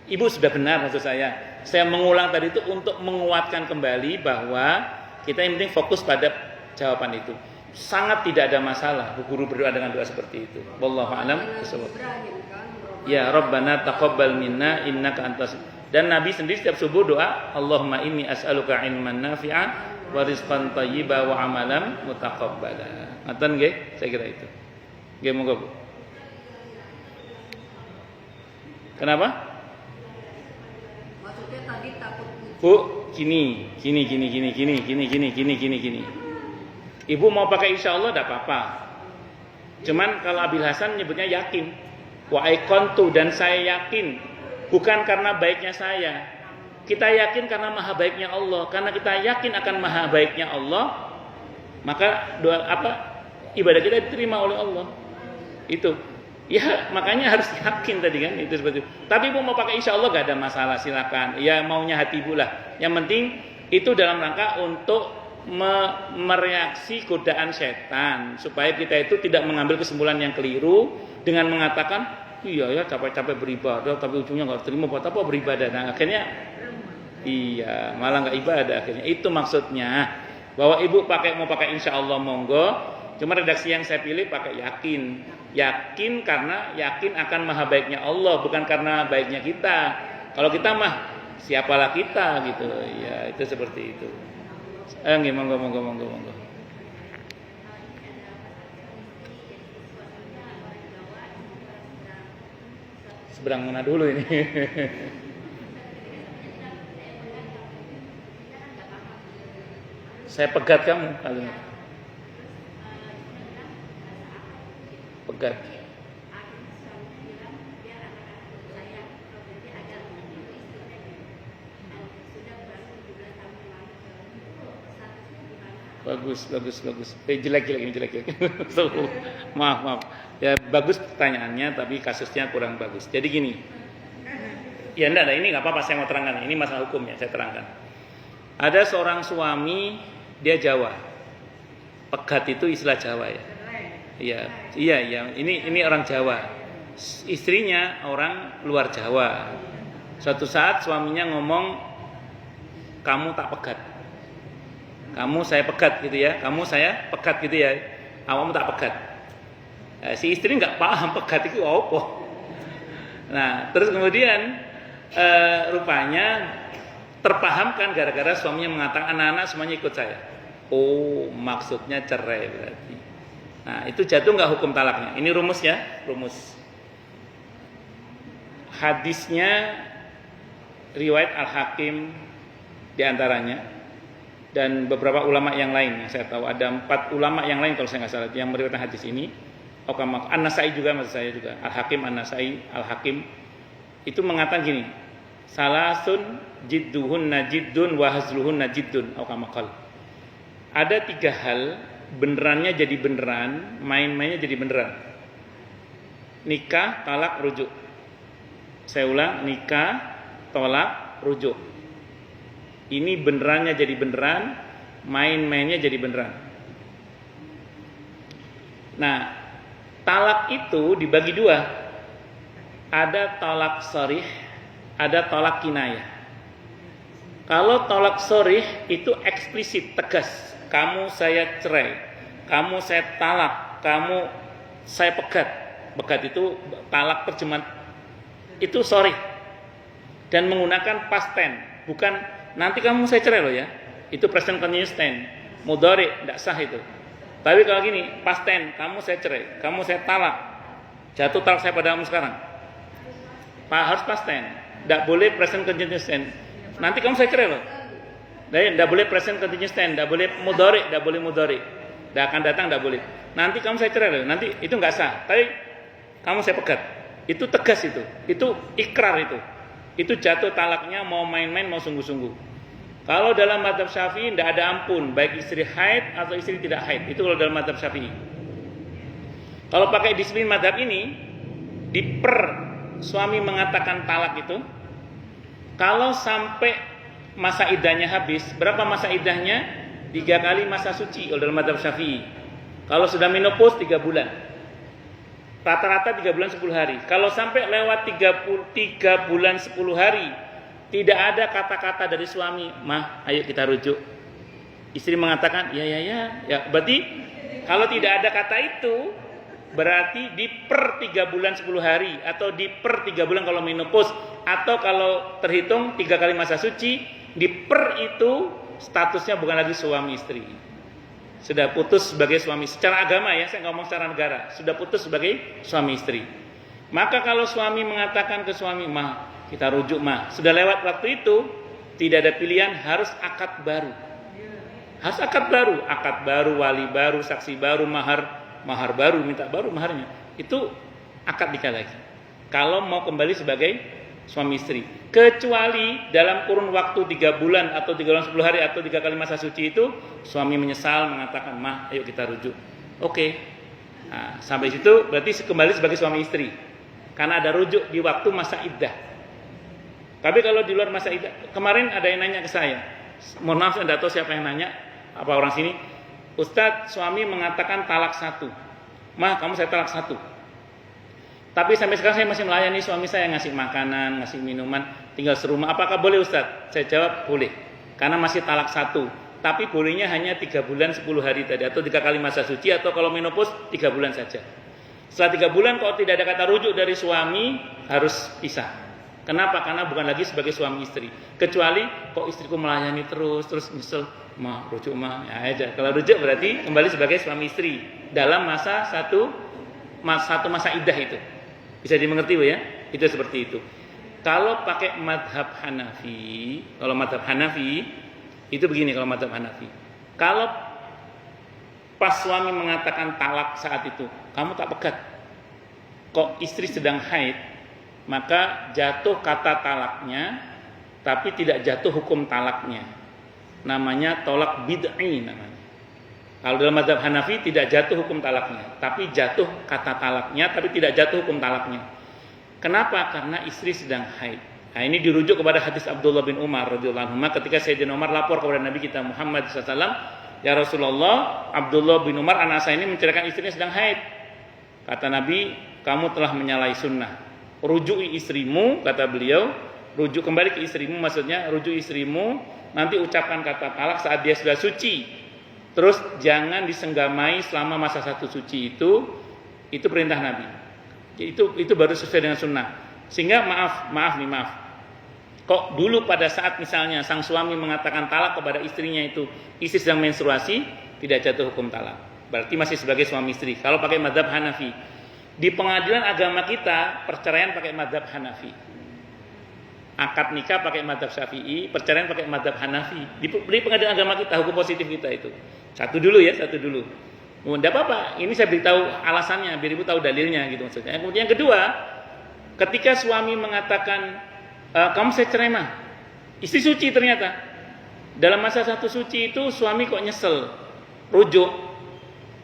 Ibu sudah benar maksud saya. Saya mengulang tadi itu untuk menguatkan kembali bahwa kita yang penting fokus pada jawaban itu. Sangat tidak ada masalah guru berdoa dengan doa seperti itu. Wallahu a'lam bishawab. Ya Rabbana taqabbal minna innaka antas. Dan Nabi sendiri setiap subuh doa, Allahumma inni as'aluka ilman nafi'a wa rizqan thayyiba wa amalan mutaqabbala. Ngaten nggih? Saya kira itu. Nggih monggo Bu. Kenapa? Maksudnya tadi takut Bu, gini. Ibu mau pakai insya Allah tidak apa-apa. Cuman kalau Abil Hasan nyebutnya yakin. Wa aiqantu, dan saya yakin. Bukan karena baiknya saya. Kita yakin karena maha baiknya Allah. Karena kita yakin akan maha baiknya Allah, maka ibadah kita diterima oleh Allah. Itu. Ya makanya harus yakin tadi kan, itu seperti itu. Tapi ibu mau pakai insya Allah gak ada masalah, silakan. Ya maunya hati ibu lah. Yang penting itu dalam rangka untuk mereaksi godaan setan, supaya kita itu tidak mengambil kesimpulan yang keliru dengan mengatakan iya ya capek-capek beribadah tapi ujungnya nggak terima, buat apa beribadah. Nah akhirnya iya malah nggak ibadah akhirnya. Itu maksudnya bahwa ibu mau pakai insya Allah monggo. Cuma redaksi yang saya pilih pakai yakin karena yakin akan maha baiknya Allah, bukan karena baiknya kita. Kalau kita mah siapalah kita gitu ya, itu seperti itu. Nggih monggo. Seberang mana dulu ini? Saya pegat kamu kali ini. Pegat. Bagus. Jelek. Maaf. Ya bagus pertanyaannya, tapi kasusnya kurang bagus. Jadi gini. Ya enggak, ini nggak apa-apa, saya mau terangkan. Ini masalah hukumnya, saya terangkan. Ada seorang suami, dia Jawa. Pegat itu istilah Jawa ya. Iya. Ini orang Jawa. Istrinya orang luar Jawa. Suatu saat suaminya ngomong, kamu tak pegat. Kamu saya pegat gitu ya. Awakmu tak pegat. Nah, si istri nggak paham pegat itu apa. Nah, terus kemudian rupanya terpahamkan gara-gara suaminya mengatakan anak-anak semuanya ikut saya. Oh, maksudnya cerai berarti. Nah, itu jatuh nggak hukum talaknya? Ini rumus. Hadisnya riwayat Al-Hakim diantaranya, dan beberapa ulama yang lain yang saya tahu, ada 4 ulama yang lain kalau saya nggak salah yang meriwayatkan hadis ini. An-Nasai juga, maksud saya juga Al-Hakim, An-Nasai, Al-Hakim itu mengatakan gini, salasun jidduhun najiddun wa hazluhun najiddun. Ada 3 hal benerannya jadi beneran, main-mainnya jadi beneran. Nikah, talak, rujuk. Saya ulang, nikah, tolak, rujuk. Ini benerannya jadi beneran, main-mainnya jadi beneran. Nah, talak itu dibagi dua. Ada talak sharih, ada talak kinayah. Kalau talak sharih itu eksplisit, tegas. Kamu saya cerai, kamu saya talak, kamu saya pegat. Pegat itu talak terjemahan itu sharih. Dan menggunakan past tense, bukan nanti kamu saya cerai loh ya. Itu present continuous tense. Mudhari enggak sah itu. Tapi kalau gini, past tense, kamu saya cerai, kamu saya talak. Jatuh talak saya padamu sekarang. Harus past tense. Enggak boleh present continuous tense. Nanti kamu saya cerai loh. Enggak boleh present continuous tense, enggak boleh mudhari, enggak boleh mudhari. Enggak akan datang, enggak boleh. Nanti kamu saya cerai loh. Nanti itu enggak sah. Tapi kamu saya pegat. Itu tegas itu. Itu ikrar itu. Itu jatuh talaknya mau main-main mau sungguh-sungguh. Kalau dalam mazhab Syafi'i tidak ada ampun, baik istri haid atau istri tidak haid. Itu kalau dalam mazhab Syafi'i. Kalau pakai disiplin mazhab ini, suami mengatakan talak itu, kalau sampai masa iddahnya habis, berapa masa iddahnya? 3 kali masa suci kalau dalam mazhab Syafi'i. Kalau sudah menopause 3 bulan. Rata-rata 3 bulan 10 hari. Kalau sampai lewat 3 bulan 10 hari, tidak ada kata-kata dari suami, "Mah, ayo kita rujuk." Istri mengatakan, ya. Berarti kalau tidak ada kata itu, berarti diper 3 bulan 10 hari atau diper 3 bulan kalau menopause, atau kalau terhitung 3 kali masa suci, diper itu statusnya bukan lagi suami istri. Sudah putus sebagai suami secara agama ya, saya ngomong secara negara, sudah putus sebagai suami istri. Maka kalau suami mengatakan ke suami, "Mah, kita rujuk mah." Sudah lewat waktu itu, tidak ada pilihan, harus akad baru. Harus akad baru, wali baru, saksi baru, mahar baru, minta baru maharnya. Itu akad nikah lagi. Kalau mau kembali sebagai suami istri. Kecuali dalam kurun waktu 3 bulan atau 3 bulan 10 hari atau 3 kali masa suci itu, suami menyesal mengatakan, "Mah, ayo kita rujuk." Oke. Nah, sampai situ berarti kembali sebagai suami istri. Karena ada rujuk di waktu masa iddah. Tapi kalau di luar masa iddah, kemarin ada yang nanya ke saya. Mohon maaf, saya tidak tahu siapa yang nanya, apa orang sini. "Ustadz, suami mengatakan talak 1. Mah, kamu saya talak 1. Tapi sampai sekarang saya masih melayani suami saya, ngasih makanan, ngasih minuman, tinggal serumah. Apakah boleh Ustadz?" Saya jawab, boleh. Karena masih talak 1. Tapi bolehnya hanya 3 bulan 10 hari tadi. Atau 3 kali masa suci, atau kalau menopause 3 bulan saja. Setelah 3 bulan kalau tidak ada kata rujuk dari suami, harus pisah. Kenapa? Karena bukan lagi sebagai suami istri. Kecuali kok istriku melayani terus nyesel, "Mah, rujuk mah." Ya aja. Kalau rujuk berarti kembali sebagai suami istri dalam satu masa iddah itu. Bisa dimengerti Bu ya? Itu seperti itu. Kalau pakai madhab Hanafi, itu begini kalau madhab Hanafi. Kalau pas suami mengatakan talak saat itu, kamu tak pegat, kok istri sedang haid, maka jatuh kata talaknya, tapi tidak jatuh hukum talaknya. Namanya tolak bid'i namanya. Kalau dalam mazhab Hanafi tidak jatuh hukum talaknya, tapi jatuh kata talaknya, tapi tidak jatuh hukum talaknya. Kenapa? Karena istri sedang haid. Nah, ini dirujuk kepada hadis Abdullah bin Umar radhiyallahu anhu ketika Sayyidina Umar lapor kepada Nabi kita Muhammad SAW, "Ya Rasulullah, Abdullah bin Umar anak saya ini menceraikan istrinya sedang haid." Kata Nabi, "Kamu telah menyalahi sunnah. Rujui istrimu," kata beliau, rujuk kembali ke istrimu, maksudnya rujuk istrimu, nanti ucapkan kata talak saat dia sudah suci. Terus jangan disenggamai selama masa 1 suci itu perintah Nabi. Itu baru sesuai dengan sunnah. Sehingga maaf. Kok dulu pada saat misalnya sang suami mengatakan talak kepada istrinya itu, istri sedang menstruasi, tidak jatuh hukum talak. Berarti masih sebagai suami istri. Kalau pakai mazhab Hanafi. Di pengadilan agama kita, perceraian pakai mazhab Hanafi. Akad nikah pakai mazhab Syafi'i, perceraian pakai mazhab Hanafi. Di pengadilan agama kita, hukum positif kita itu. Satu dulu. Tidak apa-apa, ini saya beritahu alasannya, biar ibu tahu dalilnya gitu maksudnya. Kemudian yang kedua, ketika suami mengatakan, "Kamu saya cerai mah." Istri suci ternyata. Dalam masa 1 suci itu suami kok nyesel, rujuk.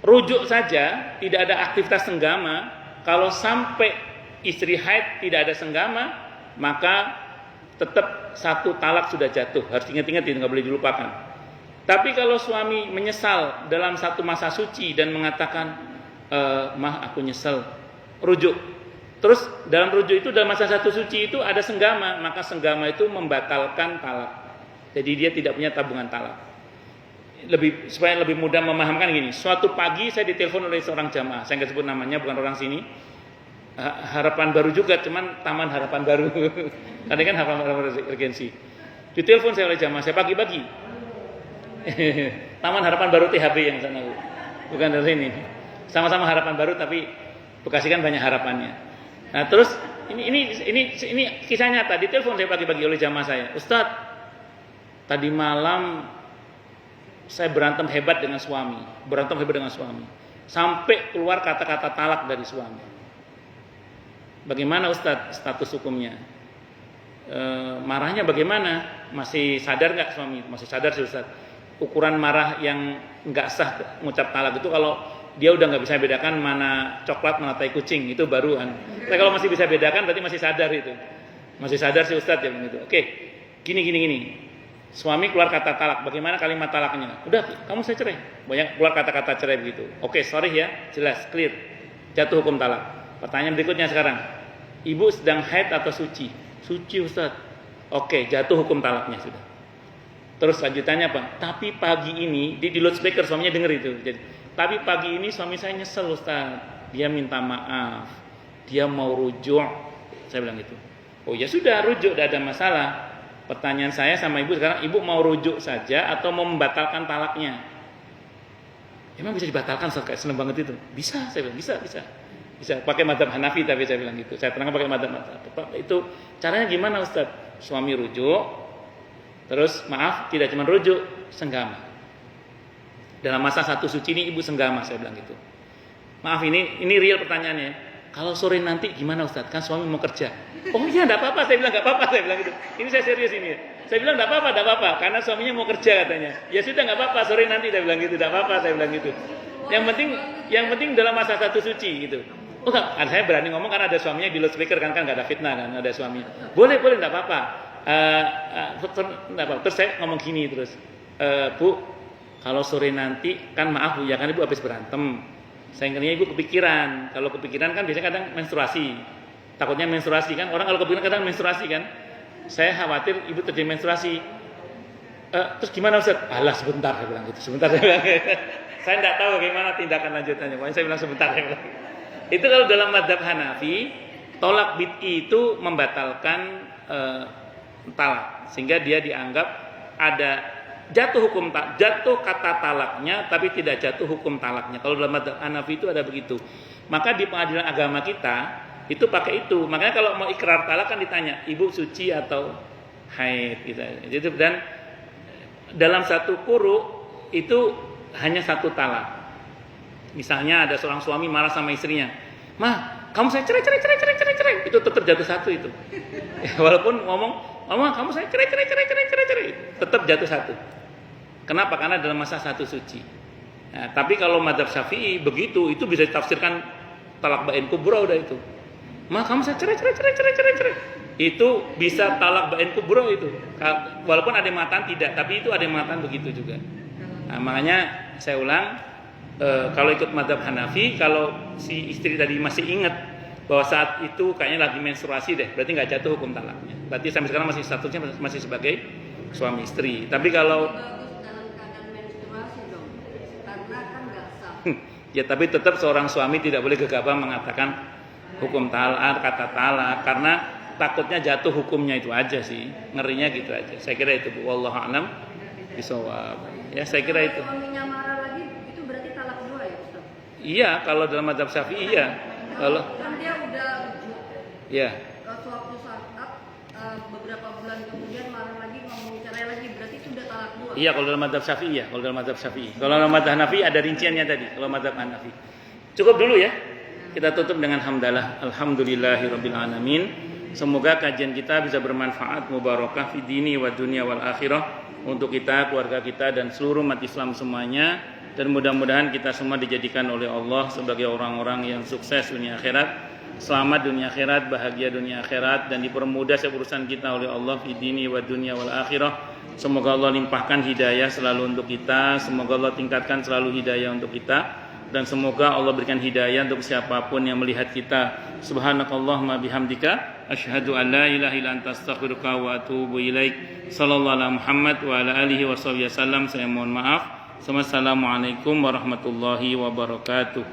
rujuk saja tidak ada aktivitas senggama, kalau sampai istri haid tidak ada senggama, maka tetap satu talak sudah jatuh. Harus ingat-ingat itu, nggak boleh dilupakan. Tapi kalau suami menyesal dalam satu masa suci dan mengatakan, mah aku nyesel, rujuk. Terus dalam rujuk itu dalam masa satu suci itu ada senggama, maka senggama itu membatalkan talak. Jadi dia tidak punya tabungan talak. Supaya lebih mudah memahamkan gini, suatu pagi saya ditelepon oleh seorang jamaah, saya nggak sebut namanya, bukan orang sini, Harapan Baru juga, cuman Taman Harapan Baru. Tadi kan Harapan Regensi. Ditelepon saya oleh jamaah, saya pagi-pagi. Taman Harapan Baru THB yang sana, bukan dari sini. Sama-sama Harapan Baru, tapi Bekasi kan banyak harapannya. Nah terus ini kisah nyata. Ditelepon saya pagi-pagi oleh jamaah saya, Ustadz, tadi malam saya berantem hebat dengan suami, sampai keluar kata-kata talak dari suami. Bagaimana Ustadz status hukumnya? Marahnya bagaimana? Masih sadar nggak suami? Masih sadar sih Ustadz. Ukuran marah yang nggak sah mengucap talak itu kalau dia udah nggak bisa bedakan mana coklat mana tai kucing, itu baruan. Tapi kalau masih bisa bedakan berarti masih sadar itu. Masih sadar sih Ustadz ya begitu. Oke, gini. Suami keluar kata talak, bagaimana kalimat talaknya? Udah, kamu saya cerai. Banyak keluar kata-kata cerai begitu. Oke, sorry ya, jelas, clear. Jatuh hukum talak. Pertanyaan berikutnya sekarang, ibu sedang haid atau suci? Suci Ustaz. Oke, jatuh hukum talaknya sudah. Terus lanjutannya apa? Tapi pagi ini, di loudspeaker suaminya denger itu. Jadi, tapi pagi ini suami saya nyesel Ustaz. Dia minta maaf. Dia mau rujuk. Saya bilang gitu. Oh ya sudah, rujuk, tidak ada masalah. Pertanyaan saya sama ibu sekarang, ibu mau rujuk saja atau mau membatalkan talaknya? Emang bisa dibatalkan Ustaz? Kayak seneng banget itu. Bisa, saya bilang, bisa. Bisa pakai madzhab Hanafi, tapi saya bilang gitu. Saya terangkan pakai madzhab. Itu caranya gimana Ustaz? Suami rujuk, terus maaf, tidak cuma rujuk, senggama. Dalam masa satu suci ini ibu senggama, saya bilang gitu. Maaf, ini real pertanyaannya. Kalau sore nanti gimana Ustaz? Kan suami mau kerja. Oh iya, enggak apa-apa, saya bilang enggak apa-apa, saya bilang gitu. Ini saya serius ini. Saya bilang enggak apa-apa, karena suaminya mau kerja katanya. Ya sudah enggak apa-apa, sore nanti saya bilang gitu, enggak apa-apa, saya bilang gitu. Yang penting dalam masa satu suci gitu. Oh enggak, saya berani ngomong karena ada suaminya di loudspeaker kan enggak ada fitnah kan, ada suaminya. Boleh enggak apa-apa. Terus saya ngomong gini terus. Bu, kalau sore nanti kan maaf Bu, ya kan Ibu habis berantem. Sayangnya ibu kepikiran. Kalau kepikiran kan biasanya kadang menstruasi. Takutnya menstruasi kan. Orang kalau kepikiran kadang menstruasi kan. Saya khawatir ibu terjadi menstruasi. Terus gimana Ustaz? Alah sebentar, saya bilang gitu. Sebentar saya bilang. Saya tidak tahu bagaimana tindakan lanjutannya. Pokoknya saya bilang sebentar, saya bilang. Itu kalau dalam madzhab Hanafi, tolak bid'i itu membatalkan talak, sehingga dia dianggap ada jatuh kata talaknya tapi tidak jatuh hukum talaknya. Kalau dalam madzhab Hanafi itu ada begitu. Maka di pengadilan agama kita itu pakai itu. Makanya kalau mau ikrar talak kan ditanya, ibu suci atau haid gitu. Dan dalam satu quru itu hanya satu talak. Misalnya ada seorang suami marah sama istrinya, "Mah, kamu saya cerai." Itu tetap jatuh satu itu. Walaupun ngomong, "Mama, kamu saya cerai." Tetap jatuh satu. Kenapa? Karena dalam masa satu suci. Nah, tapi kalau madzhab Syafi'i begitu, itu bisa ditafsirkan talak bain kubra udah itu. "Mah, kamu saya cerai." Itu bisa talak bain kubra itu. Walaupun ada yang mengatakan tidak, tapi itu ada yang mengatakan begitu juga. Nah, makanya saya ulang, kalau ikut madzhab Hanafi, kalau si istri tadi masih ingat bahwa saat itu kayaknya lagi menstruasi deh, berarti nggak jatuh hukum talaknya. Berarti sampai sekarang masih statusnya masih sebagai suami istri. Tapi kalau dalam keadaan menstruasi dong, karena kan nggak sah. Ya tapi tetap seorang suami tidak boleh gegabah mengatakan hukum talak, kata talak, karena takutnya jatuh hukumnya itu aja sih, ngerinya gitu aja. Saya kira itu Bu, wallahu a'lam bishawab. Ya saya kira itu. Suaminya marah lagi, itu berarti talak dua ya Ustaz? Iya, kalau dalam madzhab Syafi'i iya. Kalau kan dia udah rujuk. Iya. Suatu saat beberapa bulan kemudian marah lagi, ngomong cerai lagi, berarti itu udah talak dua. Iya, kalau dalam madzhab Syafi'i ya, kalau dalam madzhab Syafi'i. Kalau dalam madzhab Hanafi ada rinciannya tadi, kalau madzhab Hanafi. Cukup dulu ya. Kita tutup dengan hamdalah. Alhamdulillahirabbil alamin. Semoga kajian kita bisa bermanfaat, mubarakah fi dini wa dunya wal akhirah untuk kita, keluarga kita dan seluruh umat Islam semuanya. Dan mudah-mudahan kita semua dijadikan oleh Allah sebagai orang-orang yang sukses dunia akhirat, selamat dunia akhirat, bahagia dunia akhirat, dan dipermudah urusan kita oleh Allah di dini wa dunia wal akhirah. Semoga Allah limpahkan hidayah selalu untuk kita, semoga Allah tingkatkan selalu hidayah untuk kita, dan semoga Allah berikan hidayah untuk siapapun yang melihat kita. Subhanakallahumma bihamdika asyhadu an la ilaha illa anta astaghfiruka wa atubu ilaik. Sallallahu alaihi Muhammad wa ala alihi wasallam. Saya mohon maaf. Assalamualaikum warahmatullahi wabarakatuh.